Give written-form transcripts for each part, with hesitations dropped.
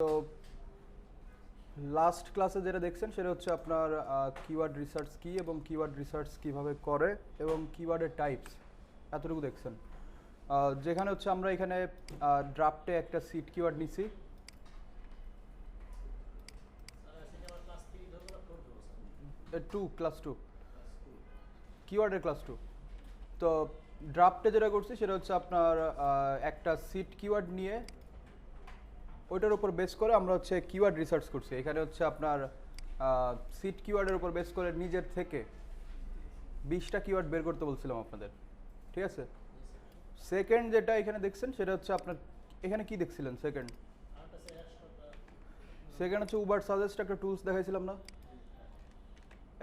তো লাস্ট ক্লাসে যেটা দেখছেন সেটা হচ্ছে আপনার কিওয়ার্ড রিসার্চ কি এবং কিওয়ার্ড রিসার্চ কিভাবে করে এবং কিওয়ার্ডের টাইপস এতটুকু দেখছেন। যেখানে হচ্ছে আমরা এখানে ড্রাফটে একটা সিট কিওয়ার্ড নিছি। ক্লাস টু কিওয়ার্ডের ক্লাস টু। তো ড্রাফটে যেটা করছি সেটা হচ্ছে আপনার একটা সিট কিওয়ার্ড নিয়ে ওইটার উপর বেস করে আমরা হচ্ছে কিওয়ার্ড রিসার্চ করছি। এখানে হচ্ছে আপনার সিট কিওয়ার্ডের উপর বেস করে নিজের থেকে 20টা কিওয়ার্ড বের করতে বলছিলাম আপনাদের, ঠিক আছে। সেকেন্ড যেটা এখানে দেখছেন সেটা হচ্ছে আপনার এখানে কি দেখছিলেন? সেকেন্ড হচ্ছে উবার সাজেস্ট একটা টুলস দেখাইছিলাম না,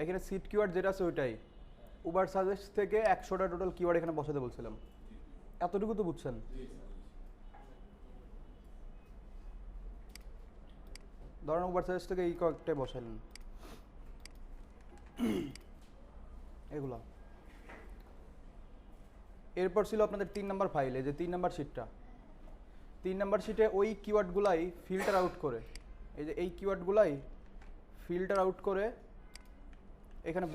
এখানে সিট কিওয়ার্ড যেটা আছে ওইটাই। উবার সাজেস্ট থেকে 100টা টোটাল কিওয়ার্ড এখানে বসাতে বলছিলাম। এতটুকু তো বুঝছেন? ধরেন উবার সাজেস্ট থেকে এই কয়েকটাই বসাইলেন, এগুলো। এরপর ছিল আপনাদের 3 নাম্বার ফাইলে, যে 3 নাম্বার শিটটা। 3 নাম্বার শিটে ওই কিওয়ার্ডগুলাই ফিল্টার আউট করে, এই যে এই কিওয়ার্ডগুলাই ফিল্টার আউট করে এখানে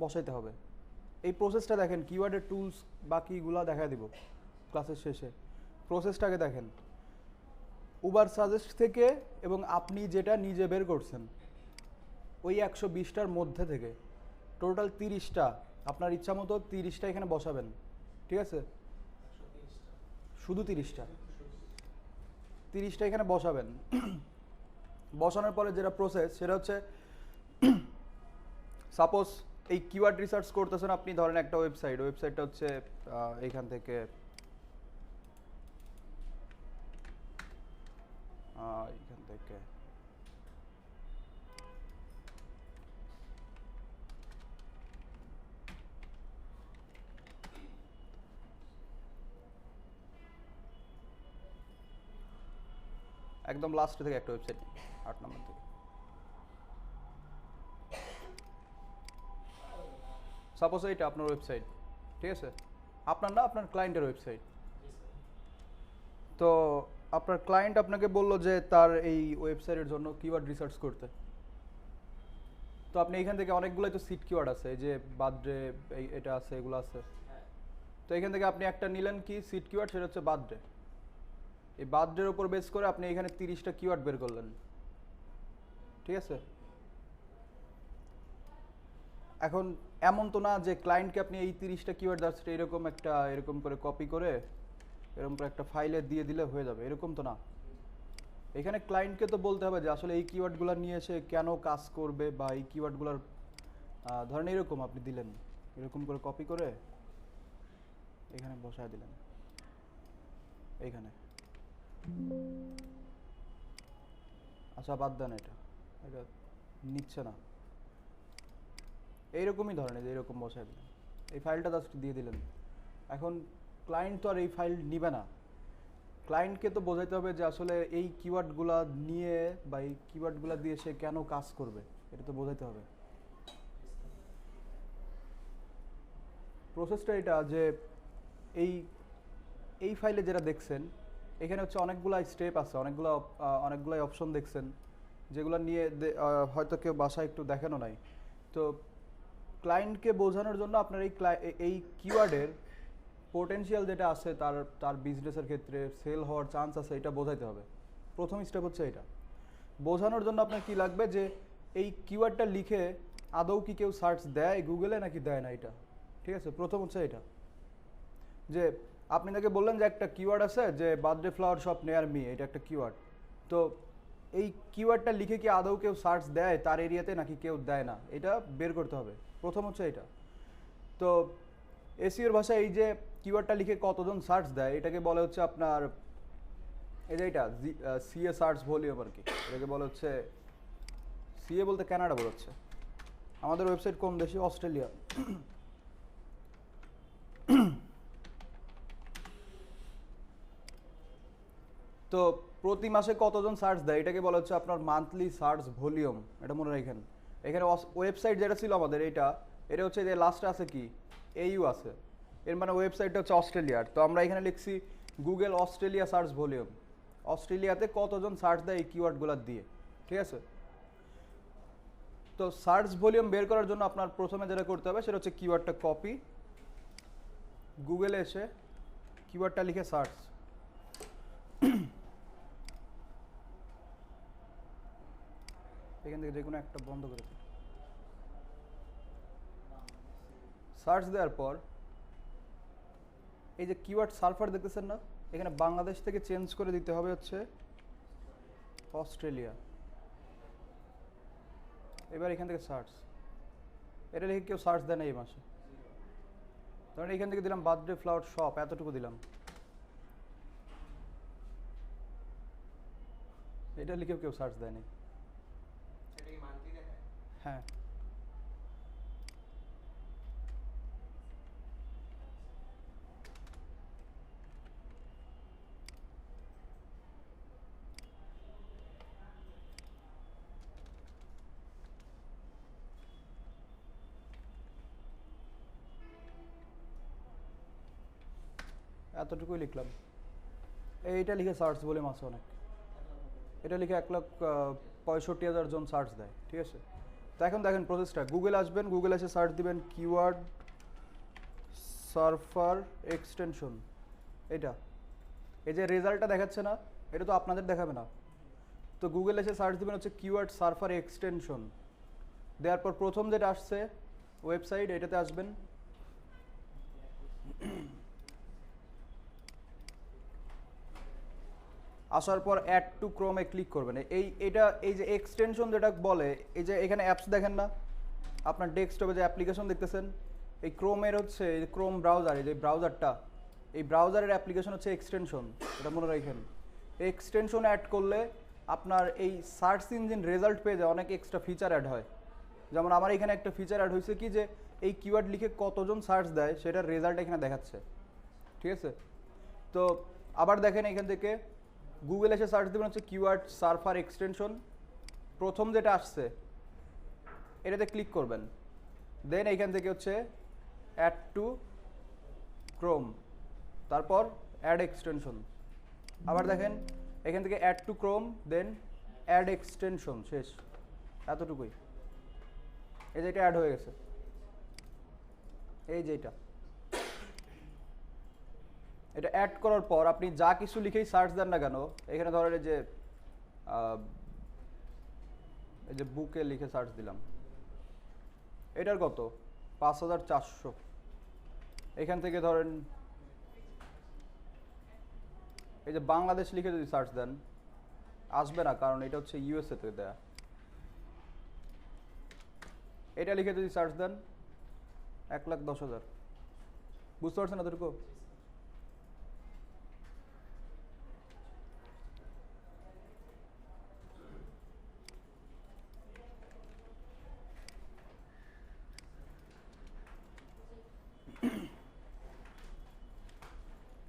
বসাইতে হবে। এই প্রসেসটা দেখেন, কিওয়ার্ডের টুলস বাকিগুলা দেখা দিব ক্লাসের শেষে। প্রসেসটাকে দেখেন, উবার সাজেস্ট থেকে এবং আপনি যেটা নিজে বের করছেন ওই 120টার মধ্যে থেকে টোটাল 30টা আপনার ইচ্ছা মতো 30টা এখানে বসাবেন, ঠিক আছে। শুধু 30টা এখানে বসাবেন। বসানোর পরে যেটা প্রসেস সেটা হচ্ছে, সাপোজ এই কিওয়ার্ড রিসার্চ করতেছেন আপনি, ধরেন একটা ওয়েবসাইটটা হচ্ছে এইখান থেকে একদম লাস্ট থেকে একটা ওয়েবসাইট 8 নম্বর থেকে। সাপোজ এইটা আপনার ওয়েবসাইট, ঠিক আছে। আপনার না, আপনার ক্লায়েন্টের ওয়েবসাইট। তো আপনার ক্লায়েন্ট আপনাকে বললো যে তার এই ওয়েবসাইটের জন্য কিওয়ার্ড রিসার্চ করতে। তো আপনি এখান থেকে অনেকগুলোই তো সিট কিওয়ার্ড আছে, এই যে বার্থডে, এটা আছে, এগুলো আছে। তো এখান থেকে আপনি একটা নিলেন কি সিট কিওয়ার্ড, সেটা হচ্ছে বার্থডে। এই বার্থডের উপর বেস করে আপনি এখানে 30টা কিওয়ার্ড বের করলেন, ঠিক আছে। এখন এমন তো না যে ক্লায়েন্টকে আপনি এই 30টা কিওয়ার্ড যাচ্ছে এরকম করে কপি করে এরকম করে একটা ফাইলে দিয়ে দিলে হয়ে যাবে, এরকম তো না। এখানে ক্লায়েন্টকে তো বলতে হবে যে আসলে এই কিওয়ার্ডগুলো নিয়ে এসে কেন কাজ করবে, বা এই কিওয়ার্ডগুলোর ধরেন এরকম আপনি দিলেন, এরকম করে কপি করে এখানে বসায় দিলেন, এইখানে। আচ্ছা বাদ দেন, এটা এটা নিচ্ছে না। এইরকমই ধরেন, এই যে এরকম বসায় দিলেন, এই ফাইলটা জাস্ট দিয়ে দিলেন। এখন ক্লায়েন্ট তো আর এই ফাইল নিবে না। ক্লায়েন্টকে তো বোঝাইতে হবে যে আসলে এই কিওয়ার্ডগুলা নিয়ে বা এই কিওয়ার্ডগুলা দিয়ে সে কেন কাজ করবে, এটা তো বোঝাইতে হবে। প্রসেসটা এটা যে এই এই ফাইলে যেটা দেখছেন এখানে হচ্ছে অনেকগুলাই স্টেপ আছে, অনেকগুলাই অপশন দেখছেন, যেগুলো নিয়ে হয়তো কেউ বাসায় একটু দেখানো নাই। তো ক্লায়েন্টকে বোঝানোর জন্য আপনার এই কিওয়ার্ডের পোটেনশিয়াল যেটা আছে, তার বিজনেসের ক্ষেত্রে সেল হওয়ার চান্স আছে, এটা বোঝাইতে হবে। প্রথম স্টেপ হচ্ছে এটা। বোঝানোর জন্য আপনার কি লাগবে, যে এই কিওয়ার্ডটা লিখে আদৌ কি কেউ সার্চ দেয় গুগলে নাকি দেয় না, এটা ঠিক আছে। প্রথম হচ্ছে এটা, যে আপনি তাকে বললেন যে একটা কিওয়ার্ড আছে যে বার্থডে ফ্লাওয়ার শপ নেয়ার মি, এটা একটা কিওয়ার্ড। তো এই কিওয়ার্ডটা লিখে কি আদৌ কেউ সার্চ দেয় তার এরিয়াতে নাকি কেউ দেয় না, এটা বের করতে হবে। প্রথম হচ্ছে এটা। তো এসইওর ভাষায় এই যে কিওয়ার্ডটা লিখে কতজন সার্চ দেয় এটাকে বলে হচ্ছে আপনার, এই যে এটা সিএ সার্চ ভলিউম আর কি, এটাকে বলে হচ্ছে সিএ বলতে কানাডা বোঝাচ্ছে। আমাদের ওয়েবসাইট কোন দেশে? অস্ট্রেলিয়া। তো প্রতি মাসে কতজন সার্চ দেয় এটাকে বলা হচ্ছে আপনার মান্থলি সার্চ ভলিউম, এটা মনে রাখেন। এখানে ওয়েবসাইট যেটা ছিল আমাদের এটা হচ্ছে যে লাস্টে আছে কি এইউ আছে, এর মানে ওয়েবসাইটটা হচ্ছে অস্ট্রেলিয়ার। তো আমরা এখানে লিখছি গুগল অস্ট্রেলিয়া সার্চ ভলিউম। অস্ট্রেলিয়াতে কতজন সার্চ দেয় এই কিওয়ার্ডগুলো দিয়ে, ঠিক আছে? তো সার্চ ভলিউম বের করার জন্য আপনার প্রথমে যেটা করতে হবে সেটা হচ্ছে কিওয়ার্ডটা কপি, গুগলে এসে কিওয়ার্ডটা লিখে সার্চ। এখান থেকে যে কোনো একটা বন্ধ করে দিন। সার্চ দেওয়ার পর এই যে কিওয়ার্ড সার্ফার দেখতেছেন না, এখানে বাংলাদেশ থেকে চেঞ্জ করে দিতে হবে হচ্ছে অস্ট্রেলিয়া। এবার এখান থেকে সার্চ, এটা লিখে কেউ সার্চ দেয় না এই মাসে, ধরেন এখান থেকে দিলাম বার্থডে ফ্লাওয়ার শপ, এতটুকু দিলাম, এটা লিখেও কেউ সার্চ দেয়নি। হ্যাঁ, এতটুকুই লিখলাম। এইটা লিখে সার্চ ভলিউম আছে অনেক, এটা লিখে 1,65,000 জন সার্চ দেয়, ঠিক আছে? তো এখন দেখেন প্রসেসটা, গুগল আসবেন, গুগল এসে সার্চ দিবেন কিওয়ার্ড সার্ফার এক্সটেনশন, এটা এই যে রেজাল্টটা দেখাচ্ছে না, এটা তো আপনাদের দেখাবে না। তো গুগল এসে সার্চ দিবেন হচ্ছে কিওয়ার্ড সার্ফার এক্সটেনশন, দেওয়ার পর প্রথম যেটা আসছে ওয়েবসাইট, এটাতে আসবেন। আসার পর অ্যাড টু ক্রোমে ক্লিক করবেন। এই যে এক্সটেনশন যেটা বলে, এই যে এখানে অ্যাপস দেখেন না, আপনার ডেস্কটপে যে অ্যাপ্লিকেশন দেখতেছেন, এই ক্রোমের হচ্ছে এই ক্রোম ব্রাউজার, এই যে ব্রাউজারটা, এই ব্রাউজারের অ্যাপ্লিকেশন হচ্ছে এক্সটেনশন, এটা মনে রাখেন। এক্সটেনশন অ্যাড করলে আপনার এই সার্চ ইঞ্জিন রেজাল্ট পেজে অনেক এক্সট্রা ফিচার অ্যাড হয়। যেমন আমার এখানে একটা ফিচার অ্যাড হয়েছে কি, যে এই কিওয়ার্ড লিখে কতজন সার্চ দেয় সেটার রেজাল্ট এখানে দেখাচ্ছে, ঠিক আছে? তো আবার দেখেন এখান থেকে গুগল এসে সার্চ দেবেন হচ্ছে কিওয়ার্ড সার্ফার এক্সটেনশন, প্রথম যেটা আসছে এটাতে ক্লিক করবেন, দেন এইখান থেকে হচ্ছে অ্যাড টু ক্রোম, তারপর অ্যাড এক্সটেনশন। আবার দেখেন এখান থেকে add to Chrome, then add extension, শেষ, এতটুকুই। এই যে এটা অ্যাড হয়ে গেছে, এই যে এটা অ্যাড করার পর আপনি যা কিছু লিখেই সার্চ দেন না কেন, এখানে ধরেন এই যে বুকে লিখে সার্চ দিলাম, এটার কত 5,400। এখান থেকে ধরেন এই যে বাংলাদেশ লিখে যদি সার্চ দেন আসবে না, কারণ এটা হচ্ছে ইউএসএ থেকে দেয়া। এটা লিখে যদি সার্চ দেন 1,10,000, বুঝতে পারছেন এতটুকু?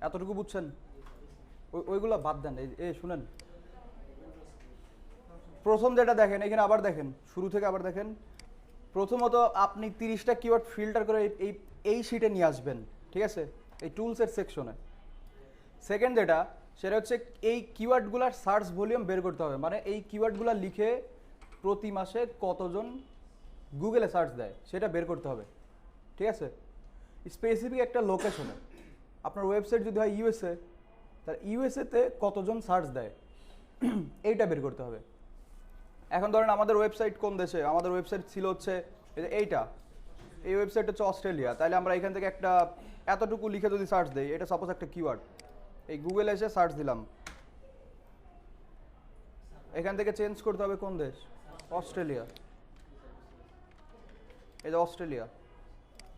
এতটুকু বুঝছেন? ওইগুলো বাদ দেন, এই শুনেন, প্রথম যেটা দেখেন এখানে আবার দেখেন, শুরু থেকে আবার দেখেন। প্রথমত আপনি 30টা কিওয়ার্ড ফিল্টার করে এই শিটে নিয়ে আসবেন, ঠিক আছে, এই টুলসের সেকশনে। সেকেন্ড যেটা, সেটা হচ্ছে এই কিওয়ার্ডগুলোর সার্চ ভলিউম বের করতে হবে, মানে এই কিওয়ার্ডগুলো লিখে প্রতি মাসে কতজন গুগলে সার্চ দেয় সেটা বের করতে হবে, ঠিক আছে? স্পেসিফিক একটা লোকেশনে, আপনার ওয়েবসাইট যদি হয় ইউএসএ, তার ইউএসএতে কতজন সার্চ দেয় এইটা বের করতে হবে। এখন ধরেন আমাদের ওয়েবসাইট কোন দেশে, আমাদের ওয়েবসাইট ছিল হচ্ছে এইটা, এই ওয়েবসাইট হচ্ছে অস্ট্রেলিয়া, তাহলে আমরা এখান থেকে একটা এতটুকু লিখে যদি সার্চ দিই, এটা সাপোজ একটা কিওয়ার্ড, এই গুগলে এসে সার্চ দিলাম, এখান থেকে চেঞ্জ করতে হবে কোন দেশ, অস্ট্রেলিয়া, এই যে অস্ট্রেলিয়া।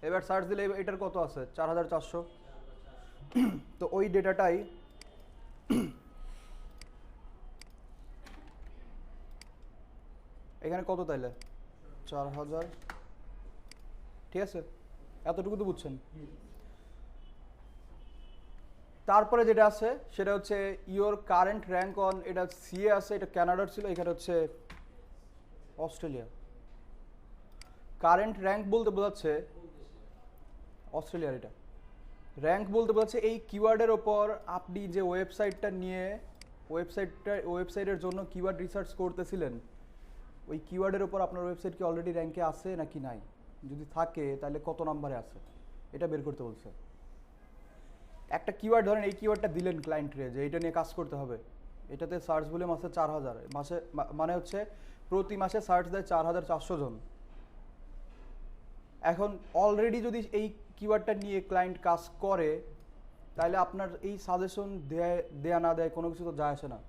এবার সার্চ দিলে এটার কত আছে 4,400। তো ওই ডেটাটাই এখানে কত, তাইলে 4,000, ঠিক আছে? এতটুকু তো বুঝছেন। তারপরে যেটা আছে সেটা হচ্ছে ইওর কারেন্ট র্যাঙ্ক অন, এটা সিএ আছে, এটা কানাডার ছিল, এখানে হচ্ছে অস্ট্রেলিয়া। কারেন্ট র্যাঙ্ক বলতে বোঝাচ্ছে অস্ট্রেলিয়ার, এটা র্যাঙ্ক বলতে বোঝাচ্ছে এই কিওয়ার্ডের ওপর আপনি যে ওয়েবসাইটটা নিয়ে ওয়েবসাইটের জন্য কিওয়ার্ড রিসার্চ করতেছিলেন, ওই কিওয়ার্ডের উপর আপনার ওয়েবসাইট কি অলরেডি র্যাঙ্কে আছে নাকি নাই, যদি থাকে তাহলে কত নাম্বারে আছে এটা বের করতে বলছে। একটা কিওয়ার্ড ধরেন, এই কিওয়ার্ডটা দিলেন ক্লায়েন্টরে যে এটা নিয়ে কাজ করতে হবে, এটাতে সার্চ ভলিউম আছে 4000, মাসে মানে হচ্ছে প্রতি মাসে সার্চ দেয় 4400 জন। এখন অলরেডি যদি এই কিওয়ার্ডটা নিয়ে ক্লায়েন্ট কাজ করে, তাহলে আপনার এই সাজেশন দেয়া না দেয় কোনো কিছু তো যায় আসে না।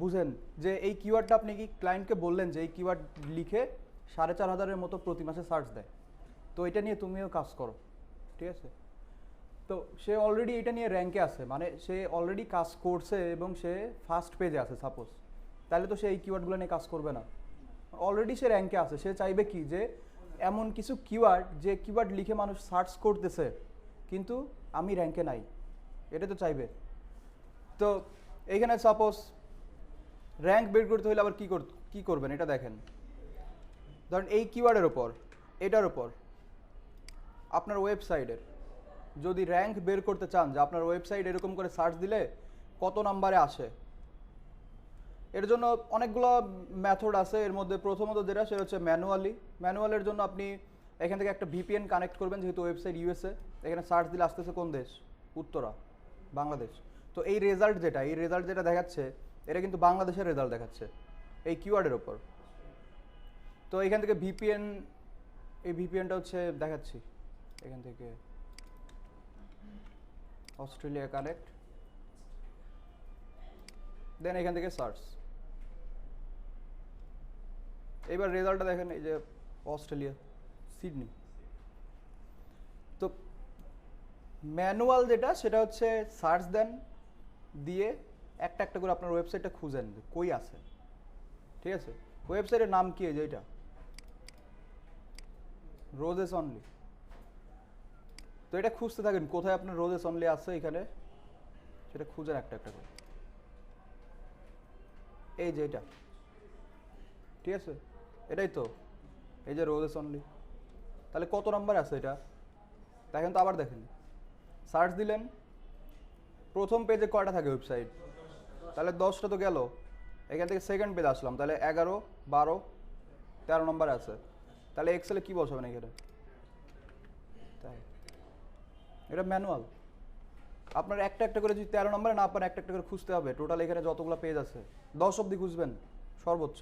বুঝেন যে এই কিওয়ার্ডটা আপনি কি ক্লায়েন্টকে বললেন যে এই কিওয়ার্ড লিখে 4500 মতো প্রতি মাসে সার্চ দেয়, তো এটা নিয়ে তুমিও কাজ করো, ঠিক আছে? তো সে অলরেডি এটা নিয়ে র্যাঙ্কে আছে, মানে সে অলরেডি কাজ করছে এবং সে ফার্স্ট পেজে আছে সাপোজ, তাহলে তো সে এই কিওয়ার্ডগুলো নিয়ে কাজ করবে না। অলরেডি সে র্যাঙ্কে আছে, সে চাইবে কি যে এমন কিছু কিওয়ার্ড যে কিওয়ার্ড লিখে মানুষ সার্চ করতেছে কিন্তু আমি র্যাঙ্কে নাই, এটা তো চাইবে। তো এইখানে সাপোজ র্যাঙ্ক বের করতে হলে আবার কি করবেন এটা দেখেন। ধরেন এই কিওয়ার্ডের ওপর, এটার ওপর আপনার ওয়েবসাইটের যদি র্যাঙ্ক বের করতে চান যে আপনার ওয়েবসাইট এরকম করে সার্চ দিলে কত নাম্বারে আসে, এর জন্য অনেকগুলো মেথড আছে। এর মধ্যে প্রথমত যেটা সেটা হচ্ছে ম্যানুয়ালের জন্য আপনি এখান থেকে একটা ভিপিএন কানেক্ট করবেন, যেহেতু ওয়েবসাইট ইউএসএ, এখানে সার্চ দিলে আসতেছে কোন দেশ, উত্তরা, বাংলাদেশ। তো এই রেজাল্ট যেটা দেখাচ্ছে এটা কিন্তু বাংলাদেশের রেজাল্ট দেখাচ্ছে এই কিওয়ার্ডের ওপর। তো এখান থেকে এই ভিপিএনটা হচ্ছে দেখাচ্ছি, এখান থেকে অস্ট্রেলিয়া কানেক্ট, দেন এখান থেকে সার্চ। এবার রেজাল্টটা দেখেন, এই যে অস্ট্রেলিয়া, সিডনি। তো ম্যানুয়াল যেটা সেটা হচ্ছে সার্চ দেন, দিয়ে একটা একটা করে আপনার ওয়েবসাইটটা খুঁজেন যে কই আছে, ঠিক আছে? ওয়েবসাইটের নাম কি, এই যে এটা রোজেস অনলি। তো এটা খুঁজতে থাকেন কোথায় আপনার রোজেস অনলি আছে, এখানে সেটা খুঁজেন একটা একটা করে। এই যে এটা, ঠিক আছে, এটাই তো, এই যে রোজেস অনলি। তাহলে কত নাম্বার আছে এটা দেখেন তো, আবার দেখেন, সার্চ দিলেন, প্রথম পেজে কয়টা থাকে ওয়েবসাইট, তাহলে 10টা তো গেল। এখান থেকে সেকেন্ড পেজ আসলাম, তাহলে 11, 12, 13 নম্বরে আছে। তাহলে এক্সেলে কি বসাবেন এখানে? তাই এটা ম্যানুয়াল। আপনার একটা একটা করে যদি 13 নম্বরে না পারেন, একটা একটা করে খুঁজতে হবে। টোটাল এখানে যতগুলো পেজ আছে 10 অবধি খুঁজবেন সর্বোচ্চ,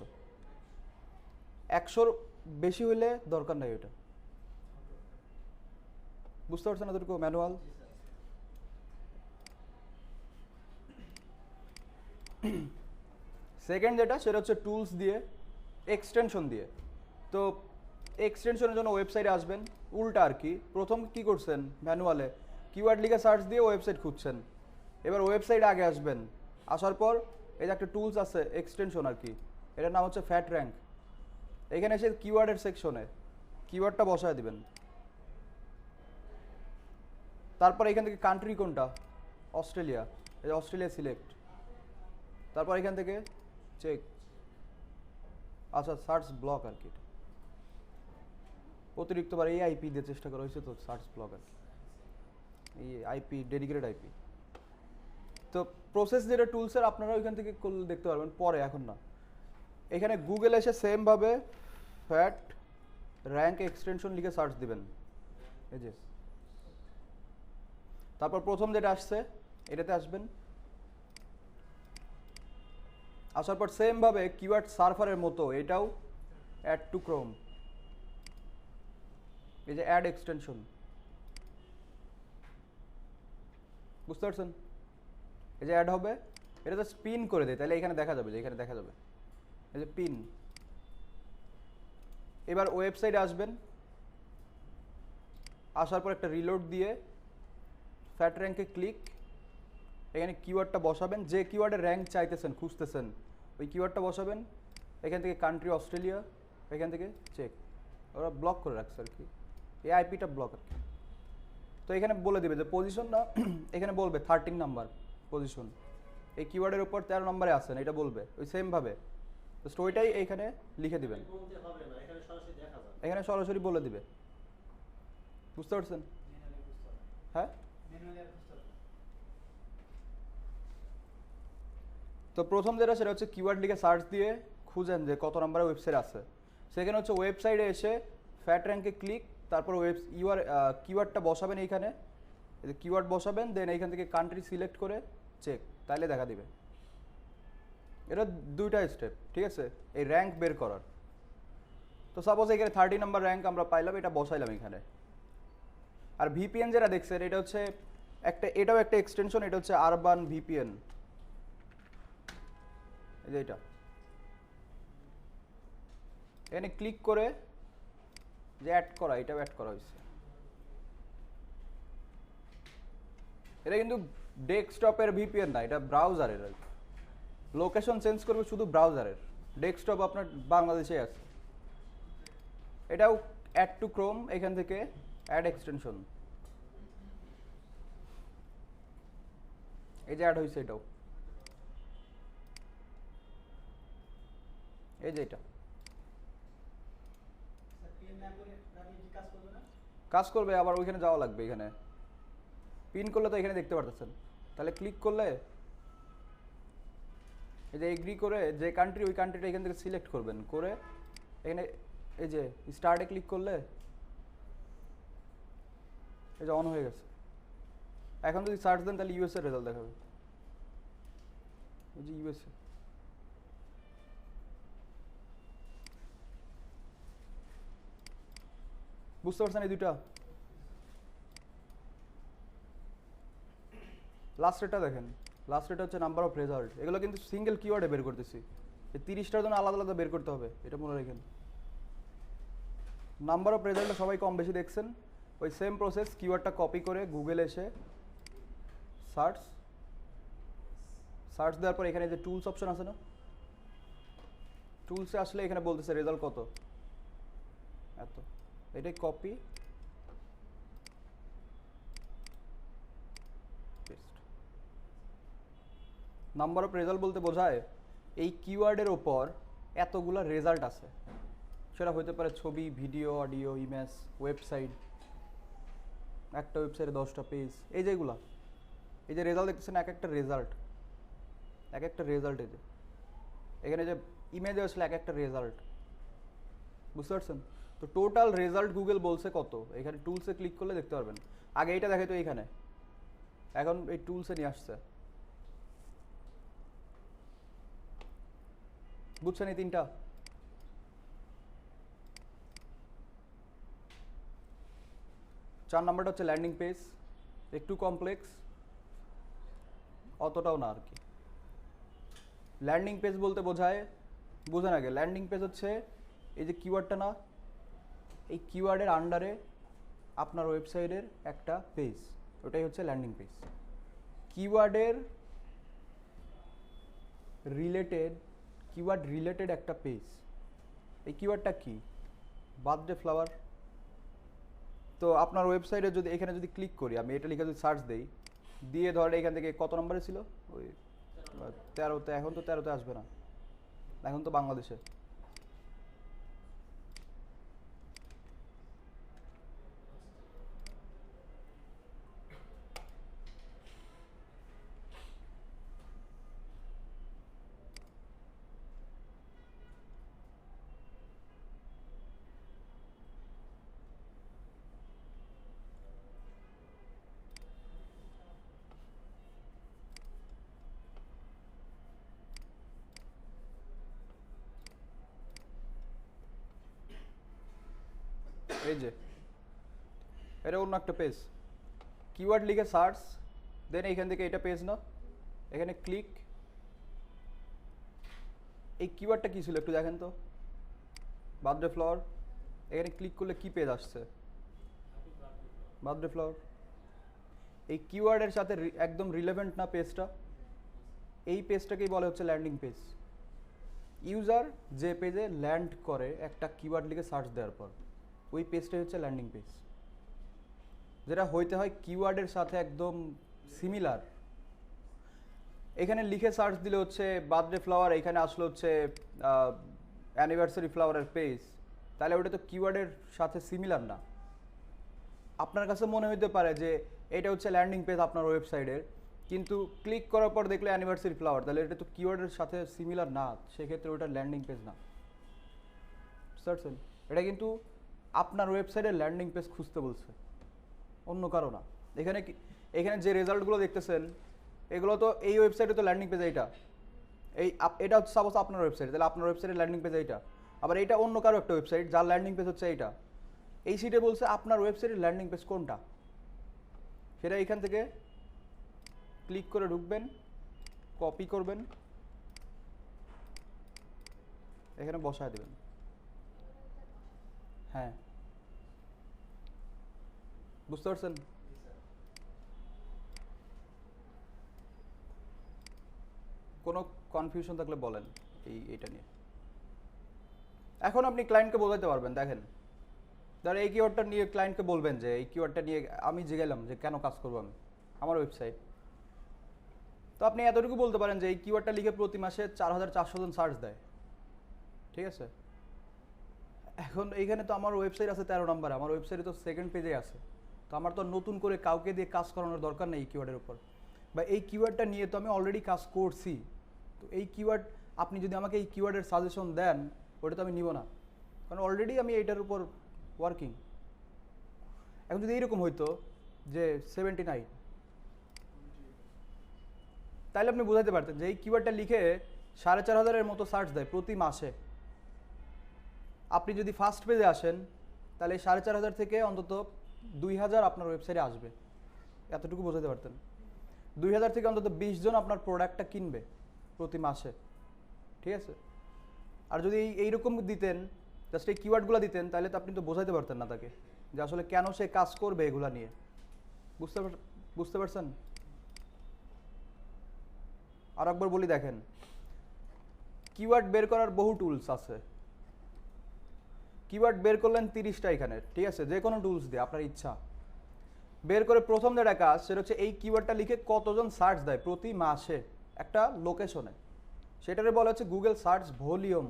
100-র বেশি হইলে দরকার নাই ওইটা। বুঝতে পারছেন এতটুকু ম্যানুয়াল? সেকেন্ড যেটা সেটা হচ্ছে টুলস দিয়ে, এক্সটেনশন দিয়ে। তো এক্সটেনশনের জন্য ওয়েবসাইটে আসবেন, উল্টা আর কি। প্রথম কি করছেন, ম্যানুয়ালে কিওয়ার্ড লিখে সার্চ দিয়ে ওয়েবসাইট খুঁজছেন, এবার ওয়েবসাইটে আগে আসবেন, আসার পর এই যে একটা টুলস আছে এক্সটেনশন আর কি, এটার নাম হচ্ছে ফ্যাট র্যাঙ্ক। এখানে এসে কিওয়ার্ডের সেকশনে কিওয়ার্ডটা বসায় দিবেন। তারপর এখান থেকে কান্ট্রি কোনটা, অস্ট্রেলিয়া, এই যে অস্ট্রেলিয়া সিলেক্ট। তারপর এখান থেকে চেক, আচ্ছা সার্চ ব্লক আর কি, অতিরিক্তবার এই আইপি দিয়ে চেষ্টা করা হয়েছে, তো সার্চ ব্লক আর কি, এই আইপি ডেডিকেটেড আইপি। তো প্রসেস যেটা টুলসের আপনারা ওইখান থেকে দেখতে পারবেন পরে, এখন না। এখানে গুগল এসে সেমভাবে ফ্যাট র্যাঙ্ক এক্সটেনশন লিখে সার্চ দিবেন, এই যে। তারপর প্রথম যেটা আসছে এটাতে আসবেন, আসার পর সেমভাবে কিওয়ার্ড সার্ভারের মতো এটাও অ্যাড টু ক্রোম, এই যে অ্যাড এক্সটেনশন, বুঝতে পারছেন? এই যে অ্যাড হবে, এটা তো স্পিন করে দেয়, তাহলে এখানে দেখা যাবে, যে এখানে দেখা যাবে এই যে পিন। এবার ওয়েবসাইটে আসবেন, আসার পর একটা রিলোড দিয়ে ফ্যাট র্যাঙ্কে ক্লিক, এখানে কিওয়ার্ডটা বসাবেন, যে কিওয়ার্ডের র্যাঙ্ক চাইতেছেন খুঁজতেছেন ওই কিওয়ার্ডটা বসাবেন। এখান থেকে কান্ট্রি অস্ট্রেলিয়া, এখান থেকে চেক। ওরা ব্লক করে রাখছে আর কি, এই আইপিটা ব্লক আর কি। তো এখানে বলে দিবে যে পজিশন না, এখানে বলবে 13 নাম্বার পজিশন, এই কিওয়ার্ডের উপর 13 নম্বরে আছেন, এটা বলবে ওই সেমভাবে। তো ওইটাই এইখানে লিখে দিবেন, এখানে সরাসরি বলে দিবে। বুঝতে পারছেন? হ্যাঁ তো প্রথম যেটা সেটা হচ্ছে কিওয়ার্ড লিখে সার্চ দিয়ে খুঁজেন যে কত নম্বরে ওয়েবসাইট আছে। সেখানে হচ্ছে ওয়েবসাইটে এসে ফ্যাট র্যাঙ্কে ক্লিক, তারপর কিওয়ার্ডটা বসাবেন এইখানে, কিওয়ার্ড বসাবেন, দেন এইখান থেকে কান্ট্রি সিলেক্ট করে চেক, তাইলে দেখা দিবে। এটা দুইটা স্টেপ, ঠিক আছে, এই র্যাঙ্ক বের করার। তো সাপোজ এখানে 30 নাম্বার র্যাঙ্ক আমরা পাইলাম, এটা বসাইলাম এখানে। আর ভিপিএন যেটা দেখছেন এটা হচ্ছে এটাও একটা এক্সটেনশন, এটা হচ্ছে আরবান ভিপিএন, এই যে এটা। এখানে ক্লিক করে যে অ্যাড করা, এটাও অ্যাড করা হয়েছে। এটা কিন্তু ডেস্কটপের ভিপিএন না, এটা ব্রাউজারের। লোকেশন চেঞ্জ করবে শুধু ব্রাউজারের, ডেস্কটপ আপনার বাংলাদেশে আছে। এটাও অ্যাড টু ক্রোম, এখান থেকে অ্যাড এক্সটেনশন, এই যে অ্যাড হয়েছে এটাও, এই যে এটা কাজ করবে। আবার ওইখানে যাওয়া লাগবে, এখানে পিন করলে তো এখানে দেখতে পারতেছেন। তাহলে ক্লিক করলে এই যে এগ্রি করে যে কান্ট্রি, ওই কান্ট্রিটা এখান থেকে সিলেক্ট করবেন, করে এখানে এই যে স্টার্টে ক্লিক করলে এই যে অন হয়ে গেছে। এখন যদি সার্চ দেন তাহলে ইউএস এর রেজাল্ট দেখাবে, এই যে ইউএসএ। বুঝতে পারছেন এই দুইটা? লাস্ট রেটটা দেখেন, লাস্ট রেট হচ্ছে নাম্বার অফ রেজাল্ট। এগুলো কিন্তু সিঙ্গেল কিওয়ার্ডে বের করতেছি, এই 30টার জন্য আলাদা আলাদা বের করতে হবে, এটা মনে রাখেন। নাম্বার অফ রেজাল্টটা সবাই কম বেশি দেখছেন। ওই সেম প্রসেস, কিওয়ার্ডটা কপি করে গুগলে এসে সার্চ দেওয়ার পর এখানে যে টুলস অপশন আছে না, টুলসে আসলে এখানে বলতেছে রেজাল্ট কত, এত। এটাই copy paste. Number of result বলতে বোঝায় এই কিওয়ার্ডের ওপর এতগুলা রেজাল্ট আছে। সেটা হতে পারে ছবি, ভিডিও, অডিও, ইমেজ, ওয়েবসাইট, একটা ওয়েবসাইটে 10টা পেজ, এই যেগুলা, এই যে রেজাল্ট দেখতেছেন, এক একটা রেজাল্ট, এক একটা রেজাল্ট। এই যে এখানে যে ইমেজে আসলে এক একটা রেজাল্ট, বুঝতে পারছেন? তো টোটাল রেজাল্ট গুগল বলছে কত, এখানে টুলসে ক্লিক করলে দেখতে পারবেন। আগে এইটা দেখে তো এইখানে, এখন এই টুলসে নিয়ে আসছে। বুঝছেন এই তিনটা? চার নাম্বারটা হচ্ছে ল্যান্ডিং পেজ, একটু কমপ্লেক্স, অতটাও না আর কি। ল্যান্ডিং পেজ বলতে বোঝায়, বুঝেন আগে, ল্যান্ডিং পেজ হচ্ছে এই যে কিওয়ার্ডটা না, এই কিওয়ার্ডের আন্ডারে আপনার ওয়েবসাইটের একটা পেজ, ওটাই হচ্ছে ল্যান্ডিং পেজ। কিওয়ার্ডের কিওয়ার্ড রিলেটেড একটা পেজ। এই কিওয়ার্ডটা কি? Birthday flower. তো আপনার ওয়েবসাইটে যদি এখানে যদি ক্লিক করি, আমি এটা লিখে যদি সার্চ দেই, দিয়ে ধরে এখান থেকে কত নম্বরে ছিল, ওই 13তে। এখন তো 13তে আসবে না, এখন তো বাংলাদেশে। এই যে এটা অন্য একটা পেজ, কিওয়ার্ড লিখে সার্চ, দেন এইখান থেকে এটা পেজ না, এখানে ক্লিক। এই কিওয়ার্ডটা কি ছিল একটু দেখেন তো, বার্থডে ফ্লাওয়ার। এখানে ক্লিক করলে কি পেজ আসছে? Birthday flower. এই কিওয়ার্ডের সাথে একদম রিলেভেন্ট না পেজটা, এই পেজটাকেই বলে হচ্ছে ল্যান্ডিং পেজ। ইউজার যে পেজে ল্যান্ড করে একটা কিওয়ার্ড লিখে সার্চ দেওয়ার পর, ওই পেজটাই হচ্ছে ল্যান্ডিং পেজ, যেটা হইতে হয় কিওয়ার্ডের সাথে একদম সিমিলার। এখানে লিখে সার্চ দিলে হচ্ছে বার্থডে ফ্লাওয়ার, এখানে আসলে হচ্ছে অ্যানিভার্সারি ফ্লাওয়ারের পেজ, তাহলে ওটা তো কিওয়ার্ডের সাথে সিমিলার না। আপনার কাছে মনে হইতে পারে যে এটা হচ্ছে ল্যান্ডিং পেজ আপনার ওয়েবসাইটের, কিন্তু ক্লিক করার পর দেখলে অ্যানিভার্সারি ফ্লাওয়ার, তাহলে এটা তো কিওয়ার্ডের সাথে সিমিলার না, সেক্ষেত্রে ওটা ল্যান্ডিং পেজ না। বুঝতে পারছেন? এটা কিন্তু আপনার ওয়েবসাইটের ল্যান্ডিং পেজ খুঁজতে বলছে, অন্য কারো না। এখানে যে রেজাল্টগুলো দেখতেছেন এগুলো তো এই ওয়েবসাইটে তো ল্যান্ডিং পেজ এইটা, এটা হচ্ছে সাপোজ আপনার ওয়েবসাইট, তাহলে আপনার ওয়েবসাইটের ল্যান্ডিং পেজ এইটা, আবার এইটা অন্য কারো একটা ওয়েবসাইট যার ল্যান্ডিং পেজ হচ্ছে এইটা। এই সিটে বলছে আপনার ওয়েবসাইটের ল্যান্ডিং পেজ কোনটা, সেটা এখান থেকে ক্লিক করে ঢুকবেন, কপি করবেন, এখানে বসায় দেবেন। হ্যাঁ, বুঝতে পারছেন? কোনো কনফিউশন থাকলে বলেন এইটা নিয়ে। এখন আপনি ক্লায়েন্টকে বোঝাতে পারবেন, দেখেন ধর এই কিওয়ার্ডটা নিয়ে ক্লায়েন্টকে বলবেন যে এই কিওয়ার্ডটা নিয়ে আমি জিজ্ঞাসলাম যে কেন কাজ করবো আমি আমার ওয়েবসাইট, তো আপনি এতটুকু বলতে পারেন যে এই কিওয়ার্ডটা লিখে প্রতি মাসে 4400 জন সার্চ দেয়, ঠিক আছে? এখন এইখানে তো আমার ওয়েবসাইট আছে 13 নম্বরে, আমার ওয়েবসাইটে তো সেকেন্ড পেজে আছে, তো আমার তো নতুন করে কাউকে দিয়ে কাজ করানোর দরকার নেই এই কিওয়ার্ডের উপর, বা এই কিওয়ার্ডটা নিয়ে তো আমি অলরেডি কাজ করছি, তো এই কিওয়ার্ড আপনি যদি আমাকে এই কিওয়ার্ডের সাজেশন দেন ওটা তো আমি নিব না, কারণ অলরেডি আমি এইটার উপর ওয়ার্কিং। এখন যদি এইরকম হইতো যে 79, তাহলে আপনি বোঝাতে পারতেন যে এই কিওয়ার্ডটা লিখে 4500-এর মতো সার্চ দেয় প্রতি মাসে। আপনি যদি ফার্স্ট পেজে আসেন তাহলে 4500 থেকে অন্তত 2000 আপনার ওয়েবসাইটে আসবে, এতটুকু বোঝাতে পারতেন। 2000 থেকে অন্তত 20 জন আপনার প্রোডাক্টটা কিনবে প্রতি মাসে, ঠিক আছে? আর যদি এইরকম দিতেন, জাস্ট এই কিওয়ার্ডগুলো দিতেন, তাহলে তো আপনি তো বোঝাতে পারতেন না তাকে যে আসলে কেন সে কাজ করবে এগুলা নিয়ে। বুঝতে পারছেন? আর একবার বলি, দেখেন কিওয়ার্ড বের করার বহু টুলস আছে, কিওয়ার্ড বের করলেন 30টা এখানে, ঠিক আছে? যে কোনো টুলস দিয়ে আপনার ইচ্ছা বের করে প্রথম যেটা কাজ সেটা হচ্ছে এই কিওয়ার্ডটা লিখে কতজন সার্চ দেয় প্রতি মাসে একটা লোকেশনে, সেটারে বলা হচ্ছে গুগল সার্চ ভলিউম।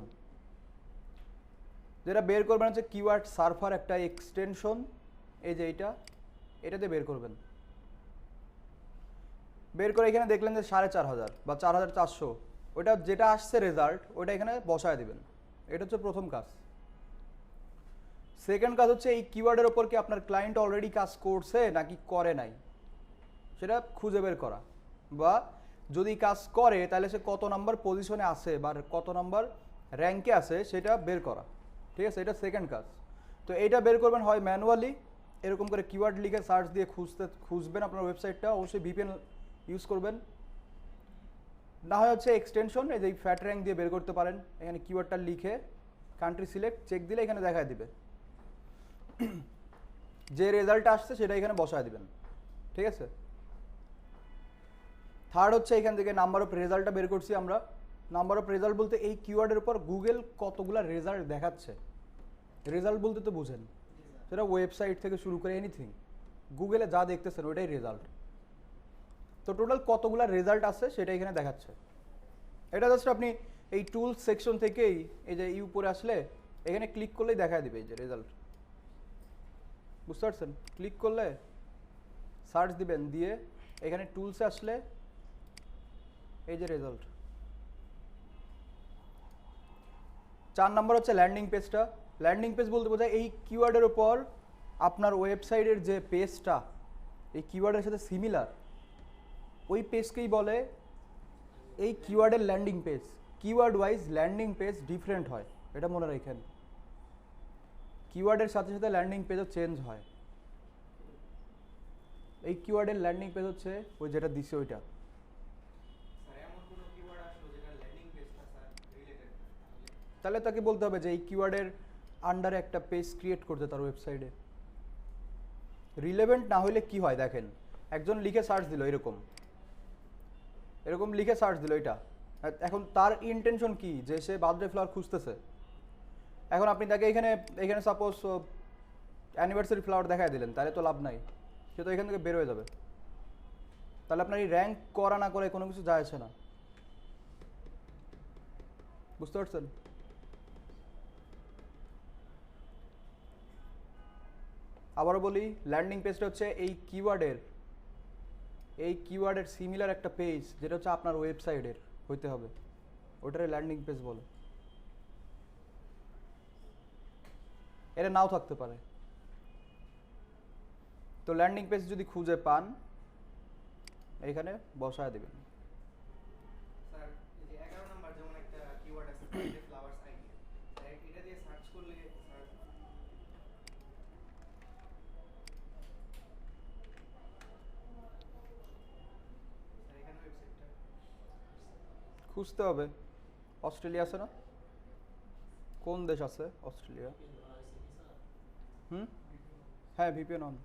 যেটা বের করবেন হচ্ছে কিওয়ার্ড সার্ভার, একটা এক্সটেনশন, এই যে এটাতে বের করবেন। বের করে এখানে দেখলেন যে 4500 বা 4400, ওইটা যেটা আসছে রেজাল্ট ওইটা এখানে বসায় দিবেন। এটা হচ্ছে প্রথম কাজ। সেকেন্ড কাজ হচ্ছে এই কিওয়ার্ডের ওপর কি আপনার ক্লায়েন্ট অলরেডি কাজ করছে নাকি করে নাই সেটা খুঁজে বের করা, বা যদি কাজ করে তাহলে সে কত নাম্বার পজিশনে আছে বা কত নাম্বার র্যাঙ্কে আছে সেটা বের করা, ঠিক আছে? এটা সেকেন্ড কাজ। তো এইটা বের করবেন হয় ম্যানুয়ালি, এরকম করে কিওয়ার্ড লিখে সার্চ দিয়ে খুঁজবেন আপনার ওয়েবসাইটটা, অবশ্যই ভিপিএন ইউজ করবেন, না হয় হচ্ছে এক্সটেনশন, এই যে ফ্যাট র্যাঙ্ক দিয়ে বের করতে পারেন। এখানে কিওয়ার্ডটা লিখে কান্ট্রি সিলেক্ট চেক দিলে এখানে দেখায় দিবে, যে রেজাল্ট আসছে সেটা এখানে বসায় দিবেন, ঠিক আছে? থার্ড হচ্ছে এখান থেকে নাম্বার অফ রেজাল্টটা বের করছি আমরা। নাম্বার অফ রেজাল্ট বলতে এই কিওয়ার্ডের উপর গুগল কতগুলা রেজাল্ট দেখাচ্ছে। রেজাল্ট বলতে তো বুঝেন, সেটা ওয়েবসাইট থেকে শুরু করে এনিথিং, গুগলে যা দেখতেছেন ওইটাই রেজাল্ট। তো টোটাল কতগুলা রেজাল্ট আছে সেটা এখানে দেখাচ্ছে। এটা জাস্ট আপনি এই টুলস সেকশন থেকেই এই যে উপরে আসলে এখানে ক্লিক করলেই দেখায় দিবে এই যে রেজাল্ট। বুঝতে পারছেন? ক্লিক করলে সার্চ দিবেন, দিয়ে এখানে টুলসে আসলে এই যে রেজাল্ট। 4 নম্বর হচ্ছে ল্যান্ডিং পেজটা। ল্যান্ডিং পেজ বলতে বোঝায় এই কিওয়ার্ডের উপর আপনার ওয়েবসাইটের যে পেজটা এই কিওয়ার্ডের সাথে সিমিলার, ওই পেজকেই বলে এই কিওয়ার্ডের landing page. Keyword wise landing page different হয়, এটা মনে রাখেন। কিওয়ার্ডের সাথে সাথে ল্যান্ডিং পেজও চেঞ্জ হয়। এই কিওয়ার্ডের ল্যান্ডিং পেজ হচ্ছে ওই যেটা দিছে ওইটা। তাহলে তাকে বলতে হবে যে এই কিওয়ার্ডের আন্ডারে একটা পেজ ক্রিয়েট করতে তার ওয়েবসাইটে। রিলেভেন্ট না হলে কি হয় দেখেন, একজন লিখে সার্চ দিল এরকম লিখে সার্চ দিল এটা, এখন তার ইন্টেনশন কি যে সে বার্থডে ফ্লাওয়ার খুঁজতেছে। এখন আপনি তাকে এখানে সাপোজ অ্যানিভার্সারি ফ্লাওয়ার দেখায় দিলেন, তাহলে তো লাভ নাই, সে তো এখান থেকে বের হয়ে যাবে। তাহলে আপনার এই র্যাঙ্ক করা না করে কোনো কিছু যায় আসে না। বুঝতে পারছেন? আবারও বলি, ল্যান্ডিং পেজটা হচ্ছে এই এই কিওয়ার্ডের সিমিলার একটা পেজ যেটা হচ্ছে আপনার ওয়েবসাইটের হইতে হবে, ওটারে ল্যান্ডিং পেজ বলে। এটা নাও থাকতে পারে। তো ল্যান্ডিং পেজ যদি খুঁজে পান এখানে বসায় দেবেন। স্যার এই যে 11 নাম্বার যেমন একটা কিওয়ার্ড আছে ফাইলে ফ্লাওয়ার্স আইডিয়া, স্যার এটা দিয়ে সার্চ করলে স্যার এখানে ওয়েবসাইটটা খুঁজতে হবে। অস্ট্রেলিয়া আছে না? কোন দেশ আছে অস্ট্রেলিয়া? হ্যাঁ ভিপিএন অন।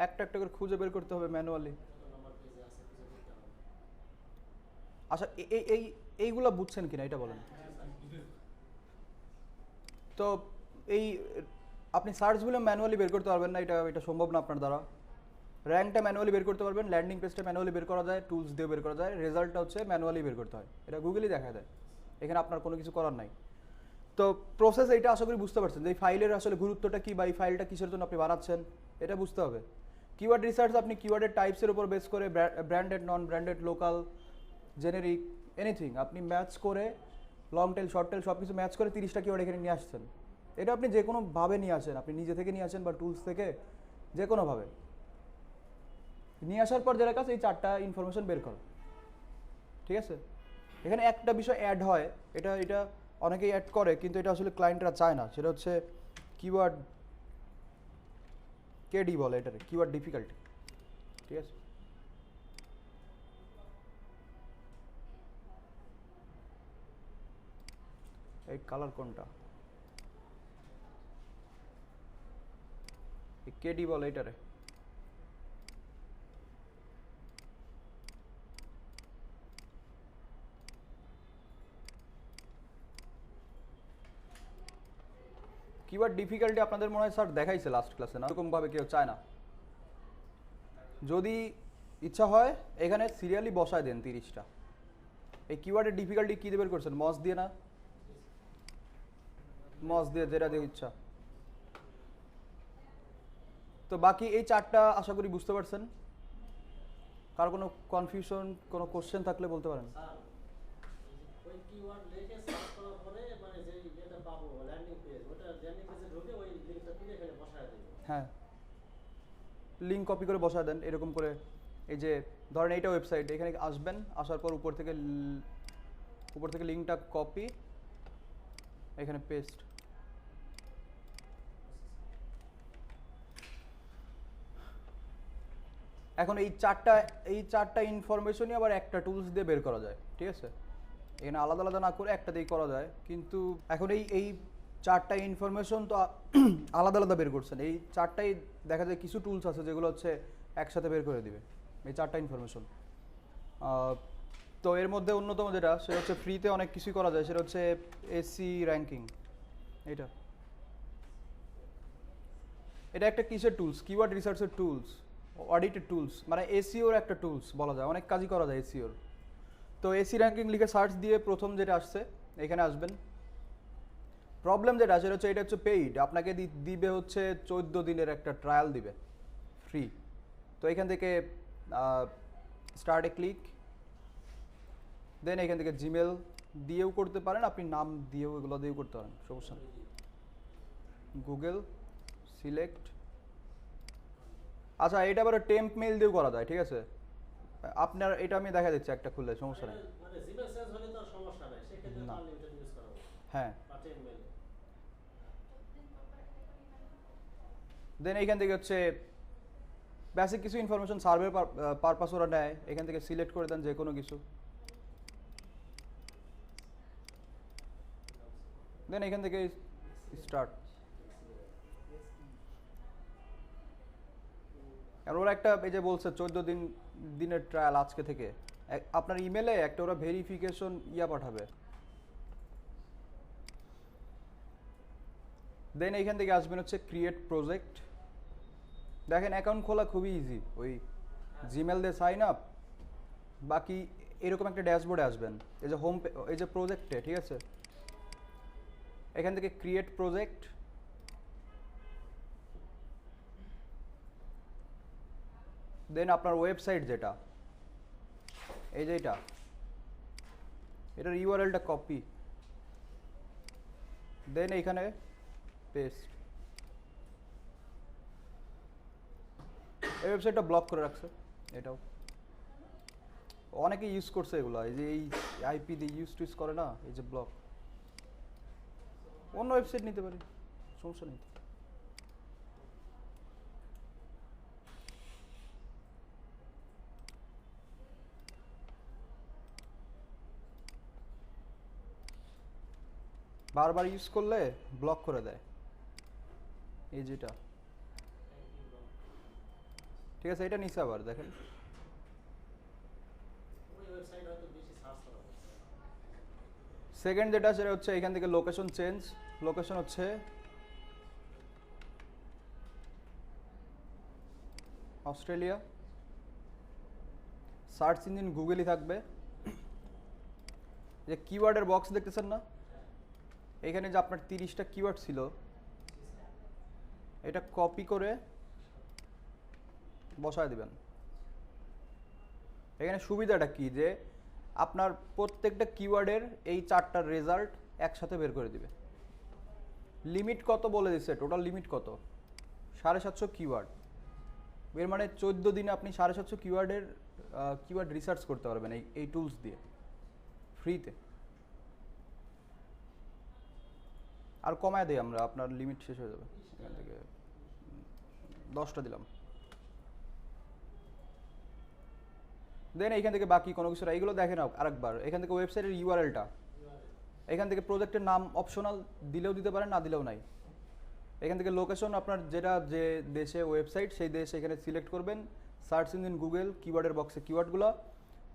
একটা একটা করে খুঁজে বের করতে হবে ম্যানুয়ালি। আচ্ছা এইগুলা বুঝছেন কিনা এটা বলেন তো। এই আপনি সার্চগুলো ম্যানুয়ালি বের করতে পারবেন না, এটা সম্ভব না আপনার দ্বারা। র্যাঙ্কটা ম্যানুয়ালি বের করতে পারবেন, ল্যান্ডিং পেজটা ম্যানুয়ালি বের করা যায়, টুলস দিয়ে বের করা যায়, রেজাল্টটা হচ্ছে ম্যানুয়ালি বের করতে হয়। এটা গুগলই দেখা দেয়, এখানে আপনার কোনো কিছু করার নাই। তো প্রসেস এইটা আশা করি বুঝতে পারছেন যে এই ফাইলের আসলে গুরুত্বটা কী বা এই ফাইলটা কিসের জন্য আপনি বানাচ্ছেন এটা বুঝতে হবে। কিওয়ার্ড রিসার্চ আপনি কিওয়ার্ডের টাইপসের উপর বেস করে branded, non branded, local, generic, anything আপনি ম্যাচ করে লং টেল, শর্ট টেল সব কিছু ম্যাচ করে 30টা কিওয়ার্ড এখানে নিয়ে আসছেন। এটা আপনি যে কোনোভাবে নিয়ে আসেন, আপনি নিজে থেকে নিয়ে আসেন বা টুলস থেকে, যে কোনোভাবে নিয়ে আসার পর যারা কাছে এই 4টা ইনফরমেশন বের করো, ঠিক আছে? এখানে একটা বিষয় অ্যাড হয়, এটা অনেকেই অ্যাড করে কিন্তু এটা আসলে ক্লায়েন্টরা চায় না, সেটা হচ্ছে কিওয়ার্ড কেডি বলে এটারে, কিওয়ার্ড ডিফিকাল্টি, ঠিক আছে? এই কালার কোনটা? এই কেডি বলে এটারে। কিওয়ার্ড ডিফিকাল্টি আপনাদের মনে হয় স্যার দেখাইছে লাস্ট ক্লাসে না? এরকমভাবে কেউ চায় না। যদি ইচ্ছা হয় এখানে সিরিয়ালি বসায় দেন 30টা। এই কিওয়ার্ডের ডিফিকাল্টি কী দিয়ে বের করছেন? মস দিয়ে না? মস দিয়ে, যেটা দিয়ে ইচ্ছা। তো বাকি এই 4টা আশা করি বুঝতে পারছেন। কার কোনো কনফিউশন, কোনো কোশ্চেন থাকলে বলতে পারেন। ওই কিওয়ার্ড লিখে সার্চ করার পরে মানে যে এটা পাবো ল্যান্ডিং পেজ, ওটা ল্যান্ডিং পেজে ঢুকে ওই লিংকটা তুলে এখানে বসায় দেব। হ্যাঁ, লিঙ্ক কপি করে বসায় দেন এরকম করে। এই যে ধরেন এইটা ওয়েবসাইট, এখানে আসবেন, আসার পর উপর থেকে লিঙ্কটা কপি, এখানে পেস্ট। এখন এই চারটা ইনফরমেশনই আবার একটা টুলস দিয়ে বের করা যায়, ঠিক আছে? এখানে আলাদা আলাদা না করে একটা দিয়েই করা যায়। কিন্তু এখন এই 4টা ইনফরমেশন তো আলাদা আলাদা বের করছেন, এই 4টাই দেখা যায় কিছু টুলস আছে যেগুলো হচ্ছে একসাথে বের করে দিবে এই 4টা ইনফরমেশন। তো এর মধ্যে অন্যতম যেটা, সেটা হচ্ছে ফ্রিতে অনেক কিছুই করা যায়, সেটা হচ্ছে এসি র্যাঙ্কিং। এটা একটা কিসের টুলস? কিওয়ার্ড রিসার্চের টুলস, অডিটেড টুলস, মানে এসিওর একটা টুলস বলা যায়, অনেক কাজই করা যায় এসিওর। তো এসি র্যাঙ্কিং লিখে সার্চ দিয়ে প্রথম যেটা আসছে এখানে আসবেন। প্রবলেম যেটা সেটা হচ্ছে এটা হচ্ছে পেইড, আপনাকে দিবে হচ্ছে 14 দিনের একটা ট্রায়াল দিবে ফ্রি। তো এখান থেকে স্টার্টে ক্লিক, দেন এখান থেকে জিমেল দিয়েও করতে পারেন, আপনি নাম দিয়েও, এগুলো দিয়েও করতে পারেন, সমস্যা নেই। গুগল সিলেক্ট, আচ্ছা এটা আবার টেম্প মেইল দিয়েও করা যায়, ঠিক আছে? আপনার এটা আমি দেখা দিচ্ছি একটা খুললে, সমস্যা নেই। মানে জিমেল চেঞ্জ হলে তো আর সমস্যা নাই, সেক্ষেত্রে তো আনলিমিটেড ইউজ করা হবে। হ্যাঁ, পার্টেন মেল। দেন এইখান থেকে হচ্ছে বেসিক কিছু ইনফরমেশন সার্ভে পারপাস ওরা নেয়, এখান থেকে সিলেক্ট করে দেন যে কোনো কিছু, দেন এখান থেকে স্টার্ট। আর ওরা একটা এই যে বলছে 14 দিনের ট্রায়াল আজকে থেকে, আপনার ইমেলে একটা ওরা ভেরিফিকেশন পাঠাবে। দেন এইখান থেকে আসবেন হচ্ছে ক্রিয়েট প্রজেক্ট। দেখেন অ্যাকাউন্ট খোলা খুবই ইজি, ওই জিমেল দিয়ে সাইন আপ, বাকি এরকম একটা ড্যাশবোর্ডে আসবেন, এই যে হোম, এই যে প্রজেক্টে, ঠিক আছে? এখান থেকে ক্রিয়েট প্রজেক্ট, দেন আপনার ওয়েবসাইট যেটা, এই যে এটার ইউআরএলটা কপি, দেন এইখানে পেস্ট। এই ওয়েবসাইটটা ব্লক করে রাখছে, এটাও অনেকে ইউজ করছে এগুলো, এই যে এই আইপি দিয়ে ইউজ করে না, এই যে ব্লক। অন্য ওয়েবসাইট নিতে পারি, সমস্যা নেই। বারবার ইউজ করলে ব্লক করে দেয়, এই যেটা। ঠিক আছে, এটা নিচে আবার দেখেন, ওই ওয়েবসাইট হয়তো বেশি সার্চ করা হচ্ছে। সেকেন্ড যেটা সেটা হচ্ছে এখান থেকে লোকেশন চেঞ্জ। লোকেশন হচ্ছে অস্ট্রেলিয়া, সার্চ ইঞ্জিন গুগলই থাকবে। যে কিওয়ার্ডের বক্স দেখতেছেন না, এখানে যে আপনার 30টা কিওয়ার্ড ছিল, এটা কপি করে বসায় দিবেন। এখানে সুবিধাটা কি, যে আপনার প্রত্যেকটা কিওয়ার্ডের এই 4টার রেজাল্ট একসাথে বের করে দিবে। লিমিট কত বলে দিচ্ছে, টোটাল লিমিট কত, 750 কিওয়ার্ড। এর মানে 14 দিনে আপনি 750 কিওয়ার্ড রিসার্চ করতে পারবেন এই টুলস দিয়ে, ফ্রিতে। আর কমায় দিই আমরা, আপনার লিমিট শেষ হয়ে যাবে, এখান থেকে 10টা দিলাম। দেন এইখান থেকে বাকি কোনো কিছু, এইগুলো দেখে নাও আরেকবার। এখান থেকে ওয়েবসাইটের ইউআরএলটা, এখান থেকে প্রজেক্টের নাম অপশনাল দিলেও দিতে পারেন, না দিলেও নাই। এখান থেকে লোকেশন, আপনার যেটা যে দেশে ওয়েবসাইট সেই দেশ এখানে সিলেক্ট করবেন। সার্চ ইঞ্জিন গুগল, কিওয়ার্ডের বক্সে কিওয়ার্ডগুলো।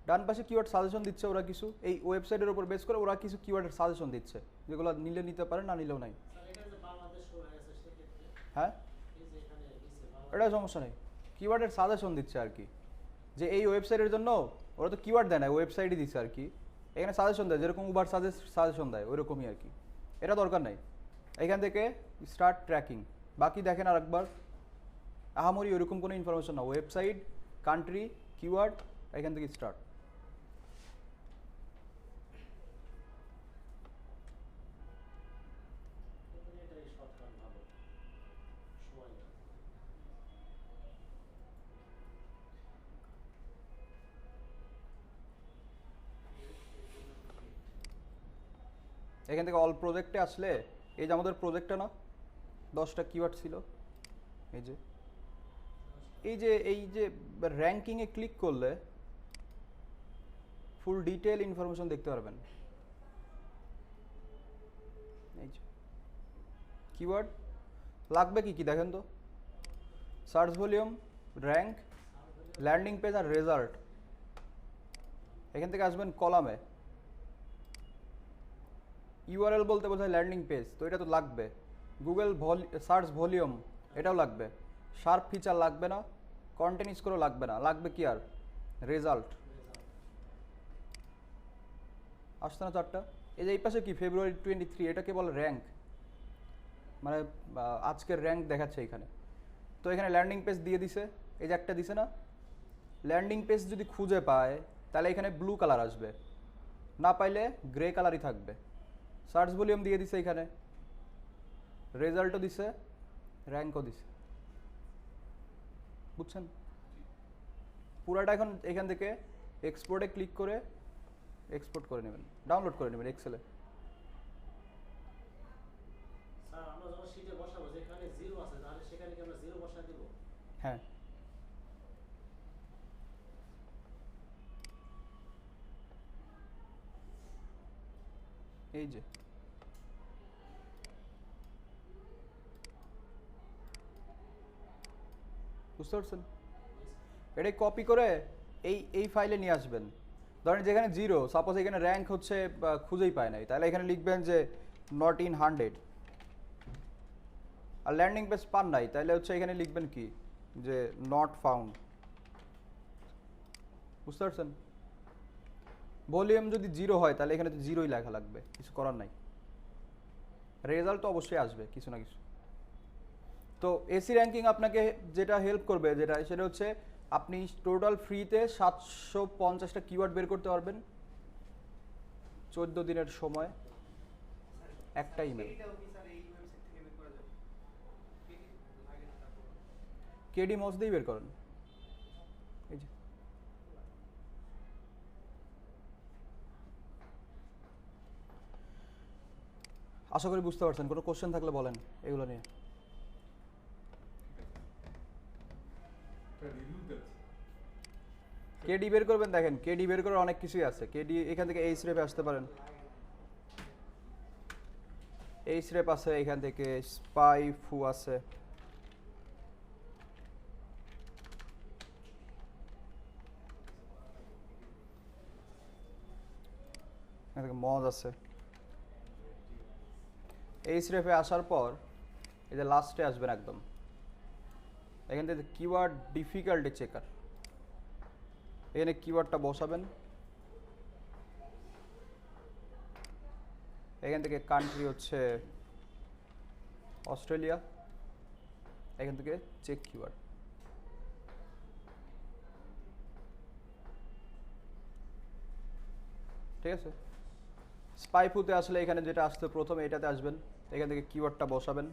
ডান পাশে কিওয়ার্ড সাজেশন দিচ্ছে ওরা কিছু, এই ওয়েবসাইটের উপর বেস করে ওরা কিছু কিওয়ার্ডের সাজেশন দিচ্ছে, যেগুলো নিলে নিতে পারেন, না নিলেও নাই। স্যার এটা যে বাংলাদেশ শো হয়ে গেছে সেক্ষেত্রে হ্যাঁ, এই যে এখানে দিছে এটা সমস্যা নেই, কিওয়ার্ডের সাজেশন দিচ্ছে আর কি, যে এই ওয়েবসাইটের জন্য ওরা তো কিওয়ার্ড দেয় না, ওয়েবসাইটই দিচ্ছে আর কি। এখানে সাজেশন দেয়, যেরকম উবার সাজেশন দেয় ওইরকমই আর কি। এটা দরকার নাই। এখান থেকে স্টার্ট ট্র্যাকিং, বাকি দেখেন আরেকবার। আহামরি ওইরকম কোনো ইনফরমেশন না, ওয়েবসাইট, কান্ট্রি, কিওয়ার্ড, এখান থেকে স্টার্ট। এটাই শর্টকাট ভালো সময় লাগে। এখান থেকে অল প্রজেক্টে আসলে, এই যে আমাদের প্রজেক্টটা না, 10টা কিওয়ার্ড ছিল, এই যে এই যে র্যাঙ্কিংয়ে ক্লিক করলে ফুল ডিটেল ইনফরমেশন দেখতে পারবেন। এই যে কিওয়ার্ড লাগবে কি কি দেখেন তো, search volume, rank, landing page আর রেজাল্ট। এখান থেকে আসবেন কলামে, ইউআরএল বলতে বোঝায় ল্যান্ডিং পেজ, তো এটা তো লাগবে। গুগল সার্চ ভলিউম, এটাও লাগবে। শার্প ফিচার লাগবে না, কন্টেন্ট স্কোরও লাগবে না, লাগবে কি আর রেজাল্ট। আসছে না 4টা। এই যে এই পাশে কি ফেব্রুয়ারি 23, এটাকে বলে র্যাঙ্ক, মানে আজকের র্যাঙ্ক দেখাচ্ছে এখানে। তো এখানে ল্যান্ডিং পেজ দিয়ে দিছে, এই যে একটা দিছে না, ল্যান্ডিং পেজ যদি খুঁজে পায় তাহলে এখানে ব্লু কালার আসবে, না পাইলে গ্রে কালারই থাকবে। সার্চ ভলিউম দিয়ে দিছে এখানে, রেজাল্টও দিছে, র্যাঙ্কও দিছে। বুঝছেন? পুরাটা এখন এখান থেকে এক্সপোর্টে ক্লিক করে এক্সপোর্ট করে নেবেন, ডাউনলোড করে নেবেন এক্সেলে। স্যার আমরা যখন শীটে বসাবো যেখানে জিরো আছে তাহলে সেখানে কি আমরা জিরো বসা দিব? হ্যাঁ, এই যে বুঝতে পারছেন? এটাই কপি করে এই ফাইলে নিয়ে আসবেন। ধরেন যেখানে 0, সাপোজ এখানে র্যাঙ্ক হচ্ছে খুঁজেই পায় নাই, তাহলে এখানে লিখবেন যে নট ইন 100। আর ল্যান্ডিং পেজ পান নাই, তাহলে হচ্ছে এখানে লিখবেন কি, যে নট ফাউন্ড। বুঝতে পারছেন? ভলিউম যদি 0 হয় তাহলে এখানে তো 0ই লেখা লাগবে, কিছু করার নাই। রেজাল্ট তো অবশ্যই আসবে কিছু না কিছু। তো এসি র্যাঙ্কিং আপনাকে যেটা হেল্প করবে, সেটা হচ্ছে আপনি টোটাল ফ্রিতে 750টা কিওয়ার্ড বের করতে পারবেন 14 দিনের সময় একটা ইমেল। এটাও কি স্যার এই ওয়েবসাইট থেকে বের করা যাবে? কেডি লাগে না তারপর। কেডি মস দিয়েই বের করেন। এই যে আশা করি বুঝতে পারছেন, কোনো কোশ্চেন থাকলে বলেন এগুলো নিয়ে। কেডি বের করবেন, দেখেন কেডি বের করার অনেক কিছুই আছে। কেডি এখান থেকে এই স্রেপে আসতে পারেন, এই স্রেপ আছে, এখান থেকে স্পাই ফু আছে, এখান থেকে মজ আছে। এই স্রেপে আসার পর এই যে লাস্টে আসবেন একদম, এখান থেকে কিওয়ার্ড ডিফিকাল্টি চেকার, এখানে কিওয়ার্ডটা বসাবেন। এখান থেকে কান্ট্রি হচ্ছে অস্ট্রেলিয়া, এখান থেকে চেক কিওয়ার্ড। ঠিক আছে, স্পাইফুতে আসলে এখানে যেটা আসতে প্রথমে এটাতে আসবেন, এখান থেকে কিওয়ার্ডটা বসাবেন,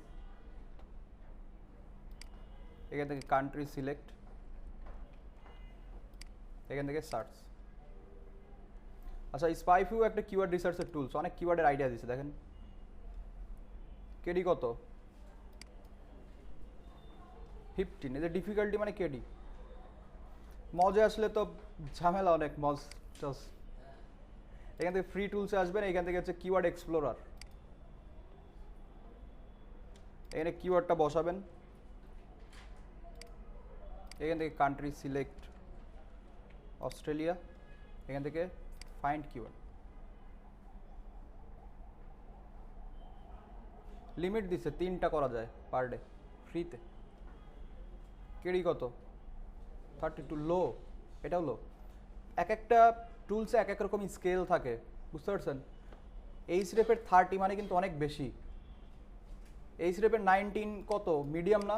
এখান থেকে কান্ট্রি সিলেক্ট, এখান থেকে সার্চ। আচ্ছা, স্পাইফু একটা কিওয়ার্ড রিসার্চের টুলস, অনেক কিওয়ার্ডের আইডিয়া দিচ্ছে দেখেন। কেডি কত? 15। এদের ডিফিকাল্টি মানে কেডি। মজে আসলে তো ঝামেলা অনেক, মজ টস। এখান থেকে ফ্রি টুলসে আসবেন, এখান থেকে হচ্ছে কিওয়ার্ড এক্সপ্লোরার, এখানে কিওয়ার্ডটা বসাবেন, এখান থেকে কান্ট্রি সিলেক্ট অস্ট্রেলিয়া, এখান থেকে ফাইন্ড কিওয়ার্ড। লিমিট দিচ্ছে 3টা করা যায় পার ডে ফ্রিতে। কেডি কত? 32। লো, এটাও লো। এক একটা টুলসে এক এক রকম স্কেল থাকে, বুঝতে পারছেন? এই স্রেপের 30 মানে কিন্তু অনেক বেশি। এই স্রেপের 19 কত? মিডিয়াম না?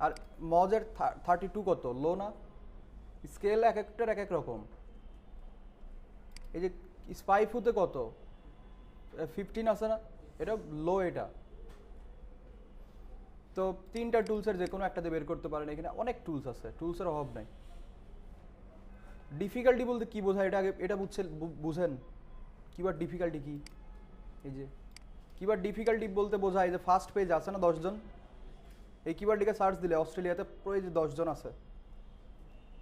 আর মজের 32 কত? লো না? স্কেল এক একটার এক এক রকম। এই যে স্পাইফুতে কত? 15 আছে না? এটা লো। এটা তো 3টা টুলসের যে কোনো একটাতে বের করতে পারেন। এখানে অনেক টুলস আছে, টুলসের অভাব নাই। ডিফিকাল্টি বলতে কি বোঝায় এটা আগে এটা বুঝেন। কিওয়ার্ড ডিফিকাল্টি কি? এই যে কিওয়ার্ড ডিফিকাল্টি বলতে বোঝায় যে ফার্স্ট পেজ আছে না 10 জন, এই কিওয়ার্ডটিকে সার্চ দিলে অস্ট্রেলিয়াতে পুরো এই যে 10 জন আছে,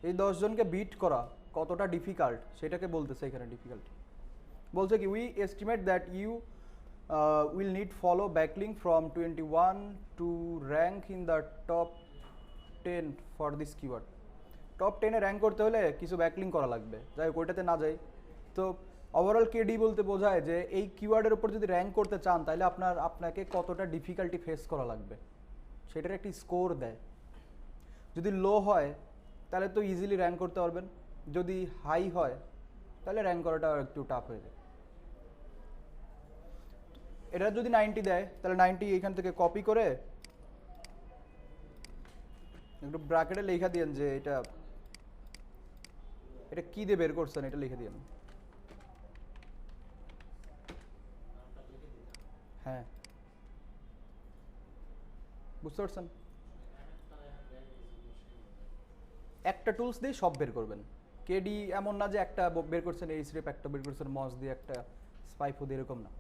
এই 10 জনকে বিট করা কতটা ডিফিকাল্ট সেটাকে বলতেছে এখানে ডিফিকাল্টি। বলছে কি we estimate that you will need follow backlink from 21 to rank in the top 10 for this keyword. Top 10-এ র্যাঙ্ক করতে হলে কিছু ব্যাকলিঙ্ক করা লাগবে। যাই হোক, ওইটাতে না যাই। তো ওভারঅল কেডি বলতে বোঝায় যে এই কিওয়ার্ডের উপর যদি র্যাঙ্ক করতে চান তাহলে আপনাকে কতটা ডিফিকাল্টি ফেস করা লাগবে সেটার একটি স্কোর দেয়। যদি লো হয় তাহলে তো ইজিলি র্যাঙ্ক করতে পারবেন, যদি হাই হয় তাহলে র্যাঙ্ক করাটা একটু টাফ হয়ে যায়। এটা যদি 90 দেয় তাহলে 90 এখান থেকে কপি করে একটু ব্র্যাকেটে লেখা দিয়েন যে এটা কি দিয়ে বের করছেন, এটা লিখে দিয়েন। হ্যাঁ, বুঝতে পারছেন? একটা টুলস দিয়ে সব বের করবেন। কেডি এমন না যে একটা বের করছেন এই স্রেপ, একটা বের করছেন মজ দিয়ে, একটা স্পাইফু দিয়ে, এরকম না।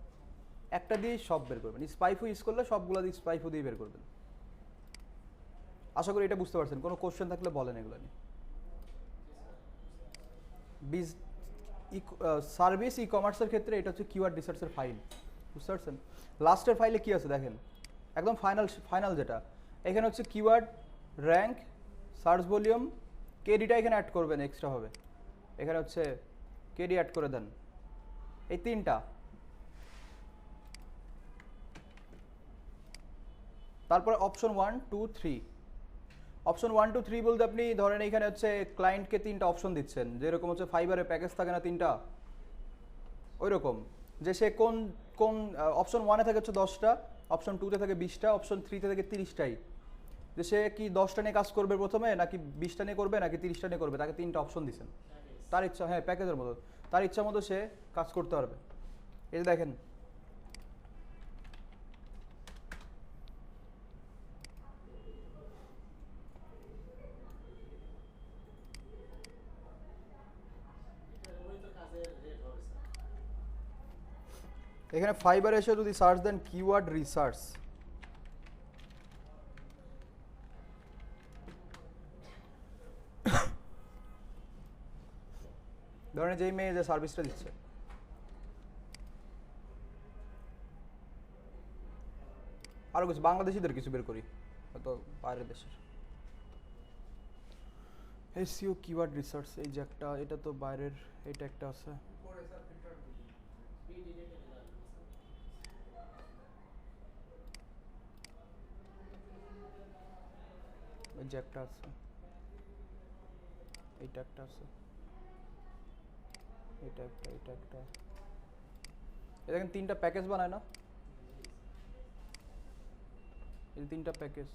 একটা দিয়ে সব বের করবেন। স্পাইফু ইউজ করলে সবগুলো দিয়ে স্পাইফু দিয়ে বের করবেন। আশা করি এটা বুঝতে পারছেন। কোনো কোশ্চেন থাকলে বলেন এগুলো নিয়ে। সার্ভিস ই কমার্সের ক্ষেত্রে এটা হচ্ছে কিওয়ার্ড রিসার্চের ফাইল, বুঝতে পারছেন? লাস্টের ফাইলে কি আছে দেখেন, একদম ফাইনাল যেটা এখানে হচ্ছে কিওয়ার্ড র্যাঙ্ক, সার্চ ভলিউম, কেডিটা এখানে অ্যাড করবেন এক্সট্রা হবে। এখানে হচ্ছে কেডি অ্যাড করে দেন, এই 3টা। তারপরে অপশন 1 2 3। অপশন 1 2 3 বলতে আপনি ধরেন এখানে হচ্ছে ক্লায়েন্টকে 3টা অপশন দিচ্ছেন, যেরকম হচ্ছে ফাইবারে প্যাকেজ থাকে না 3টা, ওই রকম যে সে কোন অপশন 1-এ থাকে হচ্ছে 10টা, অপশন 2-তে থাকে 20টা, অপশন 3-তে থাকে 30টাই। যে সে কি 10টা নিয়ে কাজ করবে প্রথমে, নাকি 20টা নিয়ে করবে, নাকি 30টা নিয়ে করবে, তাকে 3টা অপশন দিচ্ছেন। তার ইচ্ছা, হ্যাঁ প্যাকেজের মতো, তার ইচ্ছা মতো সে কাজ করতে পারবে। এই যে দেখেন, ওই তো কাজের রেট হবে স্যার। এখানে ফাইবার এসে যদি সার্চ দেন কিওয়ার্ড রিসার্চ, ধরেন যেই মেয়ে যে সার্ভিসটা দিচ্ছে, আরো কিছু বাংলাদেশিদের কিছু বের করি, হয়তো বাইরের দেশের। এসইও কিওয়ার্ড রিসার্চ, এই যে একটা, এটা তো বাইরের, এটা একটা আছে, উপরে স্যার ফিল্টার দিই। বিডি রেটে দিলাম এই যে একটা আছে, এইটা একটা আছে, এটা একটা, এটা একটা। এই দেখেন 3টা প্যাকেজ বানায় না, এই 3টা প্যাকেজ।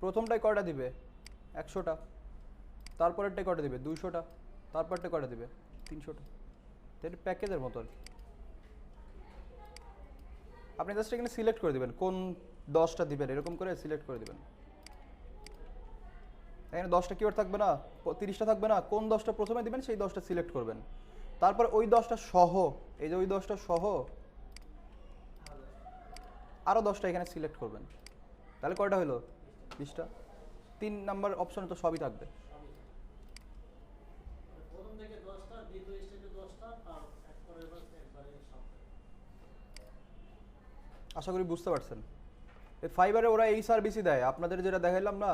প্রথমটায় কয়টা দিবে? 100টা। তারপরেরটায় কয়টা দিবে? 200টা। তারপরটা কয়টা দিবে? 300টা। এটা প্যাকেজের মতো আর কি। আপনি জাস্ট এখানে সিলেক্ট করে দিবেন কোন 10টা দিবেন, এরকম করে সিলেক্ট করে দিবেন। এখানে 10টা কিওয়ার্ড থাকবে না, 30টা থাকবে না, কোন 10টা প্রথমে দিবেন সেই 10টা সিলেক্ট করবেন। তারপর ওই 10টা সহ, এই যে ওই 10টা সহ আরও 10টা এখানে সিলেক্ট করবেন। তাহলে কয়টা হলো? 20টা। 3 নাম্বার অপশনে তো সবই থাকবে। প্রথম থেকে 10টা, দ্বিতীয় স্টেপে 10টা, আর একবারে সব। আশা করি বুঝতে পারছেন। এই ফাইবারে ওরা এই সার্ভিসই দেয়, আপনাদের যেটা দেখাইলাম না,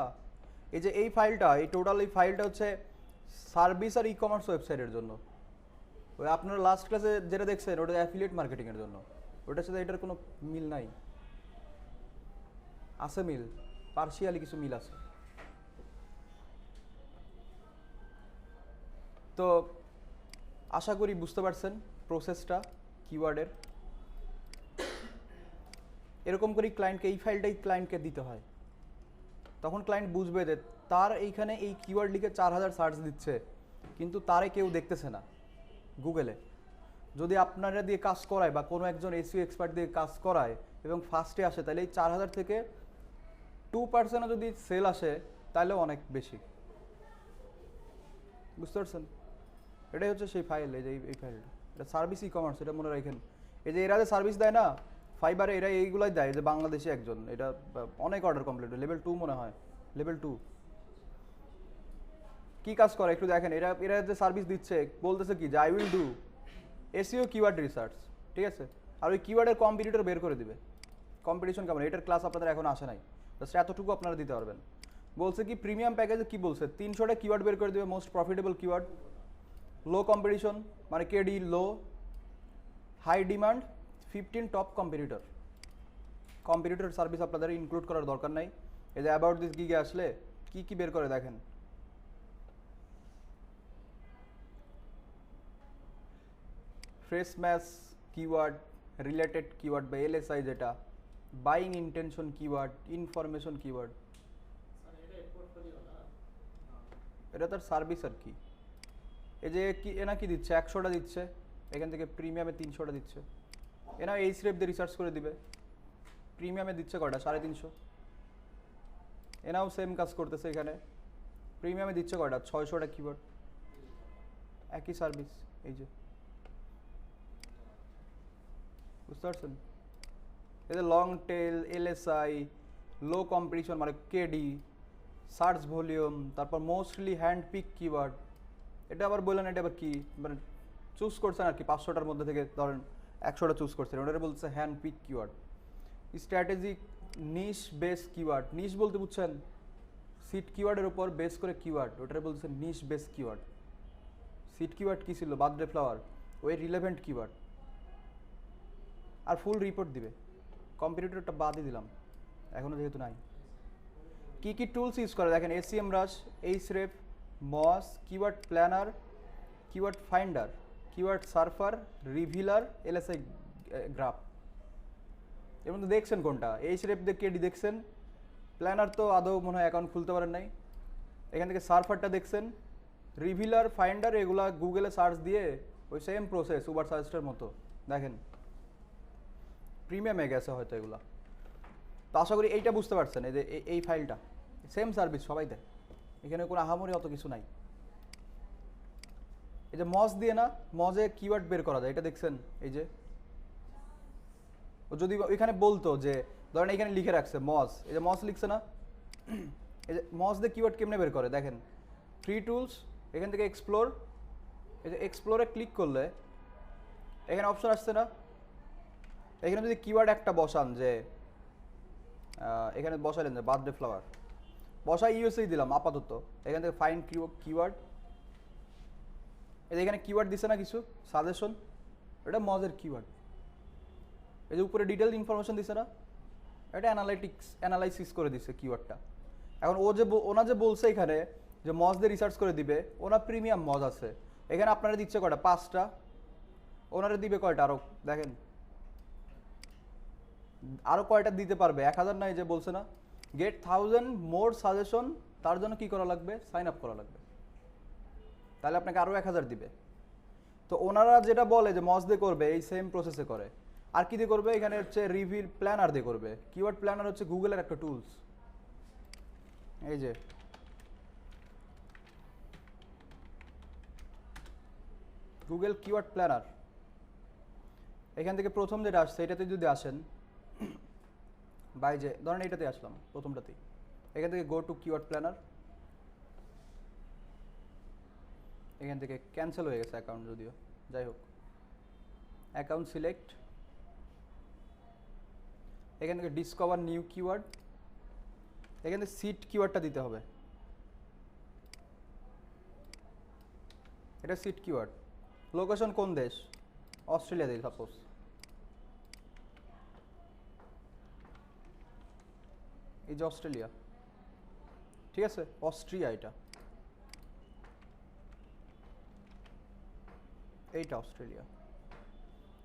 এই যে এই ফাইলটা, এই টোটাল এই ফাইলটা হচ্ছে সার্ভিস আর ই কমার্স ওয়েবসাইটের জন্য। ওই আপনারা লাস্ট ক্লাসে যেটা দেখছেন ওটা অ্যাফিলিয়েট মার্কেটিংয়ের জন্য, ওটার সাথে এটার কোনো মিল নাই। আছে মিল, পার্শিয়ালি কিছু মিল আছে। তো আশা করি বুঝতে পারছেন প্রসেসটা কিওয়ার্ডের। এরকম করেই ক্লায়েন্টকে, এই ফাইলটাই ক্লায়েন্টকে দিতে হয়, তখন ক্লায়েন্ট বুঝবে যে তার এইখানে এই কিওয়ার্ড লিখে 4000 সার্চ দিচ্ছে, কিন্তু তারে কেউ দেখতেছে না গুগলে। যদি আপনারা দিয়ে কাজ করায় বা কোনো একজন এসইও এক্সপার্ট দিয়ে কাজ করায় এবং ফার্স্টে আসে, তাহলে এই 4000 থেকে 2% যদি সেল আসে তাহলে অনেক বেশি। বুঝতে পারছেন? এটাই হচ্ছে সেই ফাইল, এই যে এই ফাইলটা, এটা সার্ভিস ই কমার্স, এটা মনে রাখেন। এই যে এরা যে সার্ভিস দেয় না ফাইবারে, এরা এইগুলাই দেয়। যে বাংলাদেশে একজন, এটা অনেক অর্ডার কমপ্লিট, লেভেল 2 মনে হয়, লেভেল 2 কি কাজ করে একটু দেখেন। এরা এরা যে সার্ভিস দিচ্ছে বলতেছে কি যে I will do SEO keyword research, ঠিক আছে? আর ওই কিওয়ার্ডের কম্পিটিটর বের করে দিবে। কম্পিটিশন কেমন, এটার ক্লাস আপনাদের এখন আসে নাই, জাস্ট এতটুকু আপনারা দিতে পারবেন। বলছে কি প্রিমিয়াম প্যাকেজে কি বলছে, 300টা কিওয়ার্ড বের করে দিবে, most profitable keyword, low competition মানে KD low, high demand, 15 top competitor. Competitor service আপনাদের ইনক্লুড করার দরকার নাই। এই যে অ্যাবাউট দিস গিগে আসলে কি কি বের করে দেখেন। Fresh match keyword, related keyword বা এলএসআই, যেটা buying intention keyword, information keyword, sir এটা পোর্টফোলিও না? এটা তার সার্ভিস আর কি। এই যে কি এনা কি দিচ্ছে, 100টা দিচ্ছে, এখান থেকে প্রিমিয়ামে 300টা দিচ্ছে। এনা এই স্রেপ দিয়ে রিসার্চ করে দিবে, প্রিমিয়ামে দিচ্ছে কয়টা, 350। এনাও সেম কাজ করতেছে, এখানে প্রিমিয়ামে দিচ্ছে কয়টা, 600টা কিওয়ার্ড, একই সার্ভিস। এই যে বুঝতে পারছেন? এই যে লং টেল, এলএসআই, লো কম্পিটিশন মানে কেডি, সার্চ ভলিউম, তারপর মোস্টলি হ্যান্ড পিক কিওয়ার্ড। এটা আবার বললেন, এটা আবার কি মানে চুজ করছেন আর কি, 500টার মধ্যে থেকে ধরেন 100টা চুজ করছেন, ওটা বলছে হ্যান্ড পিক কিওয়ার্ড। স্ট্র্যাটেজিক নিশ বেস কিওয়ার্ড, নিশ বলতে বুঝছেন সিট কিওয়ার্ডের উপর বেস করে কিওয়ার্ড, ওটা বলছে নিশ বেস কিওয়ার্ড। সিট কিওয়ার্ড কী ছিল, বার্থডে ফ্লাওয়ার, ওই রিলেভেন্ট কিওয়ার্ড। আর ফুল রিপোর্ট দিবে। কম্পিটিটরটা বাদই দিলাম, এখনও যেহেতু নাই। কি কি টুলস ইউজ করে দেখেন, এসিএম রাশ, এইচরেপ, Moz, keyword planner, keyword finder, keyword surfer, revealer, LSI graph. এর মধ্যে দেখছেন কোনটা? এইচরেপ দিয়ে কেডি দেখছেন, প্ল্যানার তো আদৌ মনে হয় অ্যাকাউন্ট খুলতে পারেন নাই। এখান থেকে সার্ফারটা দেখছেন, রিভিলার, ফাইন্ডার, এগুলা গুগলে সার্চ দিয়ে ওই সেম প্রসেস উবার সার্চটার মতো দেখেন প্রিমিয়ামে গেছে হয়তো এগুলা। তো আশা করি এইটা বুঝতে পারছেন, এই যে এই ফাইলটা সেম সার্ভিস সবাই দেয়, এখানে কোনো আহামরি অত কিছু নাই। এই যে মজ দিয়ে না, মজে কিওয়ার্ড বের করা যায়, এটা দেখছেন? এই যে ও যদি ওইখানে বলতো যে ধরেন এখানে লিখে রাখছে মজ, এই যে মজ লিখছে না, এই যে মজ দিয়ে কিওয়ার্ড কেমনে বের করে দেখেন, ফ্রি টুলস, এখান থেকে এক্সপ্লোর, এই যে এক্সপ্লোরে ক্লিক করলে এখানে অপশন আসছে না, এখানে যদি কিওয়ার্ড একটা বসান যে এখানে বসালেন যে বার্থডে ফ্লাওয়ার, বসাই ইউএসএই দিলাম আপাতত, এখান থেকে ফাইন্ড কিওয়ার্ড, এই যে এখানে কিওয়ার্ড দিছে না কিছু সাজেশন, এটা মজের কিওয়ার্ড। এই যে উপরে ডিটেল ইনফরমেশন দিছে না, এটা অ্যানালাইসিস করে দিছে কিওয়ার্ডটা। এখন ওনা যে বলছে এখানে যে মজ দিয়ে রিসার্চ করে দিবে, ওনা প্রিমিয়াম মজ আছে, এখানে আপনারা দিচ্ছে কয়টা? 5টা, ওনারা দিবে কয়টা? আরো দেখেন আরো কয়টা দিতে পারবে, 1000 নাই যে বলছে না, গেট 1000 মোর সাজেশন, তার জন্য কি করা লাগবে? সাইন আপ করা লাগবে, তাহলে আপনাকে আরো 1000 দিবে। তো ওনারা যেটা বলে যে মজ দিয়ে করবে, এই সেম প্রসেসে করে। আর কি দিয়ে করবে? এখানে হচ্ছে রিভিল প্ল্যানার দিয়ে করবে। কিওয়ার্ড প্ল্যানার হচ্ছে গুগলের একটা টুলস, এই যে গুগল কিওয়ার্ড প্ল্যানার। এখান থেকে প্রথম যেটা আসছে এটাতে যদি আসেন, বাই যে ধরেন এটাতে আসলাম প্রথমটাতেই, এখান থেকে গো টু কিওয়ার্ড প্ল্যানার, এখান থেকে ক্যান্সেল হয়ে গেছে অ্যাকাউন্ট, যদিও যাই হোক, অ্যাকাউন্ট সিলেক্ট, এখান থেকে ডিসকভার নিউ কিওয়ার্ড, এখান থেকে সিট কিওয়ার্ডটা দিতে হবে, এটা সিট কিওয়ার্ড। লোকেশন কোন দেশ? অস্ট্রেলিয়া দিই সাপোজ, এই যে অস্ট্রেলিয়া, ঠিক আছে, অস্ট্রিয়া, এইটা অস্ট্রেলিয়া।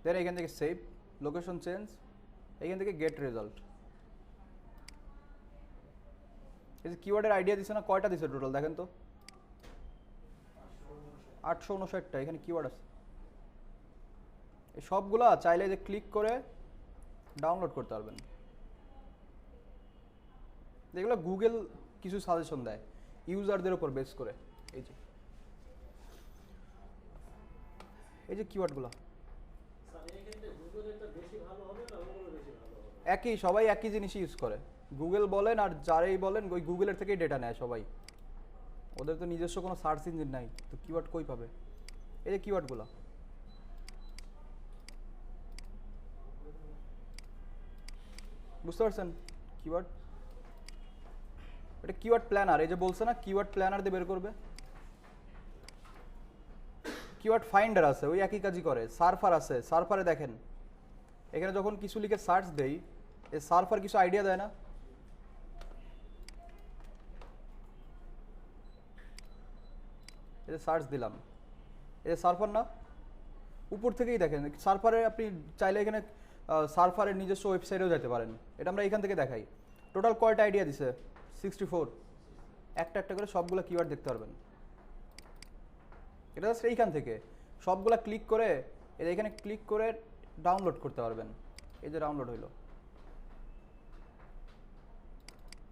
দেন এখান থেকে সেভ, লোকেশন চেঞ্জ, এখান থেকে গেট রেজাল্ট। এই যে কিওয়ার্ডের আইডিয়া দিছে না, কয়টা দিছে টোটাল দেখেন তো? 859টা এখানে কিওয়ার্ড আছে। এই সবগুলা চাইলে যে ক্লিক করে ডাউনলোড করতে পারবেন। এগুলো গুগল কিছু সাজেশন দেয় ইউজারদের উপর বেস করে। এই যে কিওয়ার্ডগুলো স্যার এই ক্ষেত্রে গুগলেরটা বেশি ভালো হবে না ওগুলো বেশি ভালো হবে? একই, সবাই একই জিনিসই ইউজ করে। গুগল বলেন আর যারাই বলেন, ওই গুগলের থেকেই ডেটা নেয় সবাই, ওদের তো নিজস্ব কোনো সার্চ ইঞ্জিন নাই, তো কিওয়ার্ড কই পাবে? এই যে কিওয়ার্ডগুলো, বুঝতে পারছেন? কিওয়ার্ড, এটা কিওয়ার্ড প্ল্যানার, এই যে বলছে না কিওয়ার্ড প্ল্যানার দিয়ে বের করবে। কিওয়ার্ড ফাইন্ডার আছে, ওই একই কাজই করে। সার্ফার আছে, সার্ফারে দেখেন এখানে যখন কিছু লিখে সার্চ দেই, এই সার্ফার কিছু আইডিয়া দেয় না? এই যে সার্চ দিলাম, এই যে সার্ফার না, উপর থেকেই দেখেন সার্ফারে আপনি চাইলে এখানে সার্ফারের নিজস্ব ওয়েবসাইটেও যেতে পারেন, এটা আমরা এখান থেকে দেখাই। টোটাল কয়টা আইডিয়া দিছে? 64। একটা একটা করে সবগুলো কিওয়ার্ড দেখতে পারবেন। এটা জাস্ট এইখান থেকে সবগুলা ক্লিক করে, এখানে ক্লিক করে ডাউনলোড করতে পারবেন। এই যে ডাউনলোড হইলো,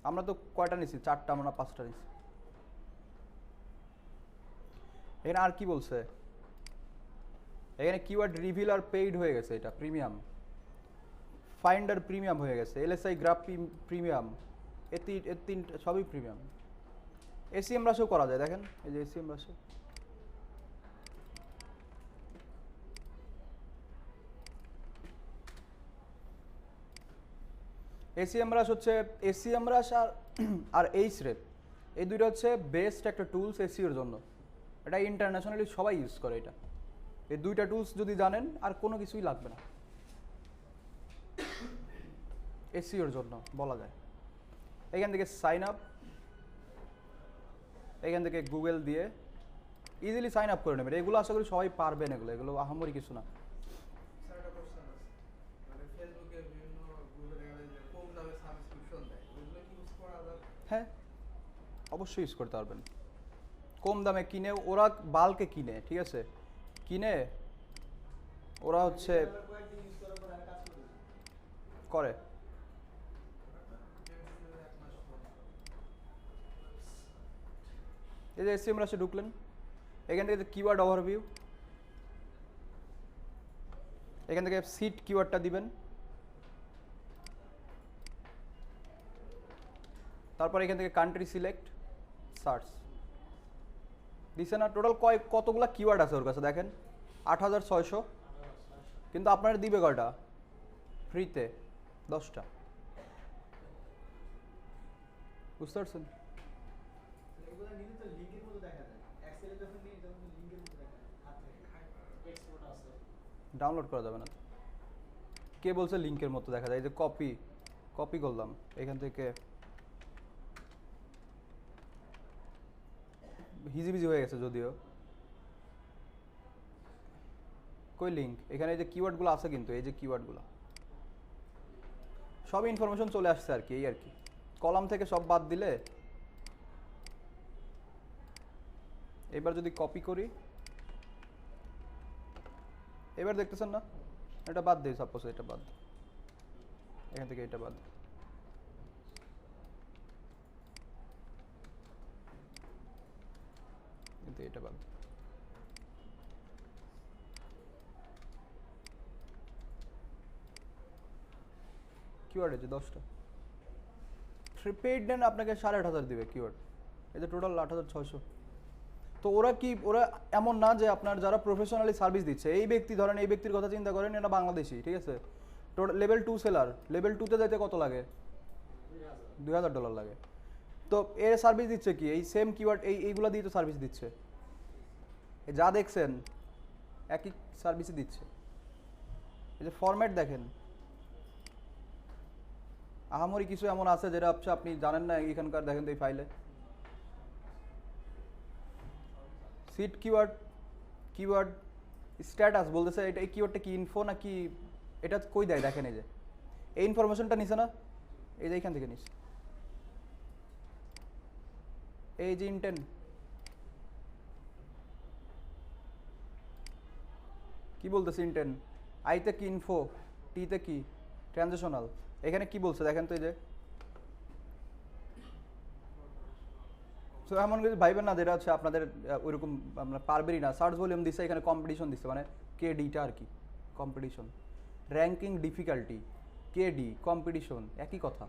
আমরা তো কয়টা নিছি? 4টা, আমরা 5টা নিছি। এখানে আর কি বলছে? এখানে কিওয়ার্ড রিভিল আর পেইড হয়ে গেছে, এটা প্রিমিয়াম। ফাইন্ডার প্রিমিয়াম হয়ে গেছে, এলএসআই গ্রাফ প্রিমিয়াম, এর তিনটা সবই প্রিমিয়াম। এসিএম রাশও করা যায়, দেখেন এই যে এসিএম রাশে, এসিএম রাশ হচ্ছে, এসিএম রাশ আর এইচ রেপ, এই দুইটা হচ্ছে বেস্ট একটা টুলস এসিওর জন্য। এটা ইন্টারন্যাশনালি সবাই ইউজ করে। এটা এই দুইটা টুলস যদি জানেন আর কোনো কিছুই লাগবে না এসিওর জন্য বলা যায়। এখান থেকে সাইন আপ, এখান থেকে গুগল দিয়ে ইজিলি সাইন আপ করে নেবেন। এগুলো আশা করি সবাই পারবেন, এগুলো আহামরি কিছু না। স্যার একটা কোশ্চেন আছে, মানে ফেসবুকে বিভিন্ন গুগল কম দামে সাবস্ক্রিপশন দেয়, ওইগুলো কি ইউজ করা অবশ্যই ইউজ করতে পারবেন। কম দামে কিনে ওরা বাল্কে কিনে, ঠিক আছে, কিনে ওরা হচ্ছে কয়েকদিন ইউজ করার পর আর কাজ করে করে। এই যে এসিএম রাশে ঢুকলেন, এখান থেকে কিওয়ার্ড ওভারভিউ, এখান থেকে সিট কিওয়ার্ডটা দিবেন, তারপর এখান থেকে কান্ট্রি সিলেক্ট, সার্চ দিছে না। টোটাল কতগুলা কিওয়ার্ড আছে ওর কাছে দেখেন, 8600, কিন্তু আপনার দিবে কয়টা ফ্রিতে? 10টা। বুঝতে পারছেন? এগুলো নিলে তো লিংকের মতো দেখা যায়, এক্সেলে যখন নিয়ে তখন লিংকের মতো দেখা যায়, হাত থেকে এক্সপোর্ট আছে। ডাউনলোড করা যাবে না তো। কে বলছে লিংকের মতো দেখা যায়? এই যে কপি করলাম এখান থেকে, হিজিবিজি হয়ে গেছে যদিও। কই লিংক? এখানে এই যে কিওয়ার্ডগুলো আছে, কিন্তু এই যে কিওয়ার্ডগুলো সব ইনফরমেশন চলে আসছে আর কি, এই আর কি। কলাম থেকে সব বাদ দিলে, এবার যদি কপি করি, এবার দেখতেছেন না, এটা বাদ দিই, সাপোজ এটা বাদ, এখান থেকে এটা বাদ, কিন্তু এটা বাদ। কিওয়ার্ড আছে 10টা। পেইড নেন আপনাকে 8500 দিবে কিওয়ার্ড, এই যে টোটাল 8600। তো ওরা এমন না যে আপনার যারা প্রফেশনালি সার্ভিস দিচ্ছে, এই ব্যক্তি ধরেন, এই ব্যক্তির কথা চিন্তা করেন, এটা বাংলাদেশি, ঠিক আছে, টোটাল লেভেল 2 সেলার, লেভেল 2-তে যাইতে কত লাগে? $2000 লাগে। তো এর সার্ভিস দিচ্ছে কি? এই সেম কিওয়ার্ড এইগুলা দিয়ে তো সার্ভিস দিচ্ছে, যা দেখছেন একই সার্ভিসই দিচ্ছে। এই যে ফরম্যাট দেখেন, আহামরি কিছু এমন আছে যেটা আপনি জানেন না এখানকার, দেখেন তো এই ফাইলে সিট কিওয়ার্ড স্ট্যাটাস বলতেছে, এটা এই কিওয়ার্ডটা কি ইনফো নাকি এটা কই দেয় দেখেন, এই যে এই ইনফরমেশনটা নিছে না, এই যে এইখান থেকে নিছে, এই যে ইন্টেন্ট, কি বলতেছে ইন্টেন্ট, আইতে কি ইনফো, টিতে কি ট্রানজিশনাল, এখানে কি বলছে দেখেন তো, এই যে তো এমন কিছু ভাইবেন না যেটা হচ্ছে আপনাদের ওইরকম আমরা পারবেনই না। সার্চ ভলিউম দিচ্ছে, এখানে কম্পিটিশন দিচ্ছে, মানে কেডিটা আর কি, competition, ranking difficulty, KD competition, একই কথা।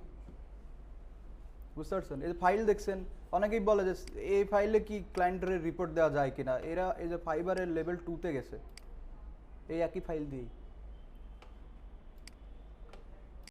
বুঝতে পারছেন? এই যে ফাইল দেখছেন, অনেকেই বলে যে এই ফাইলে কি ক্লায়েন্টের রিপোর্ট দেওয়া যায় কিনা, এরা এই যে ফাইবারের লেভেল 2-তে গেছে এই একই ফাইল দিয়েই।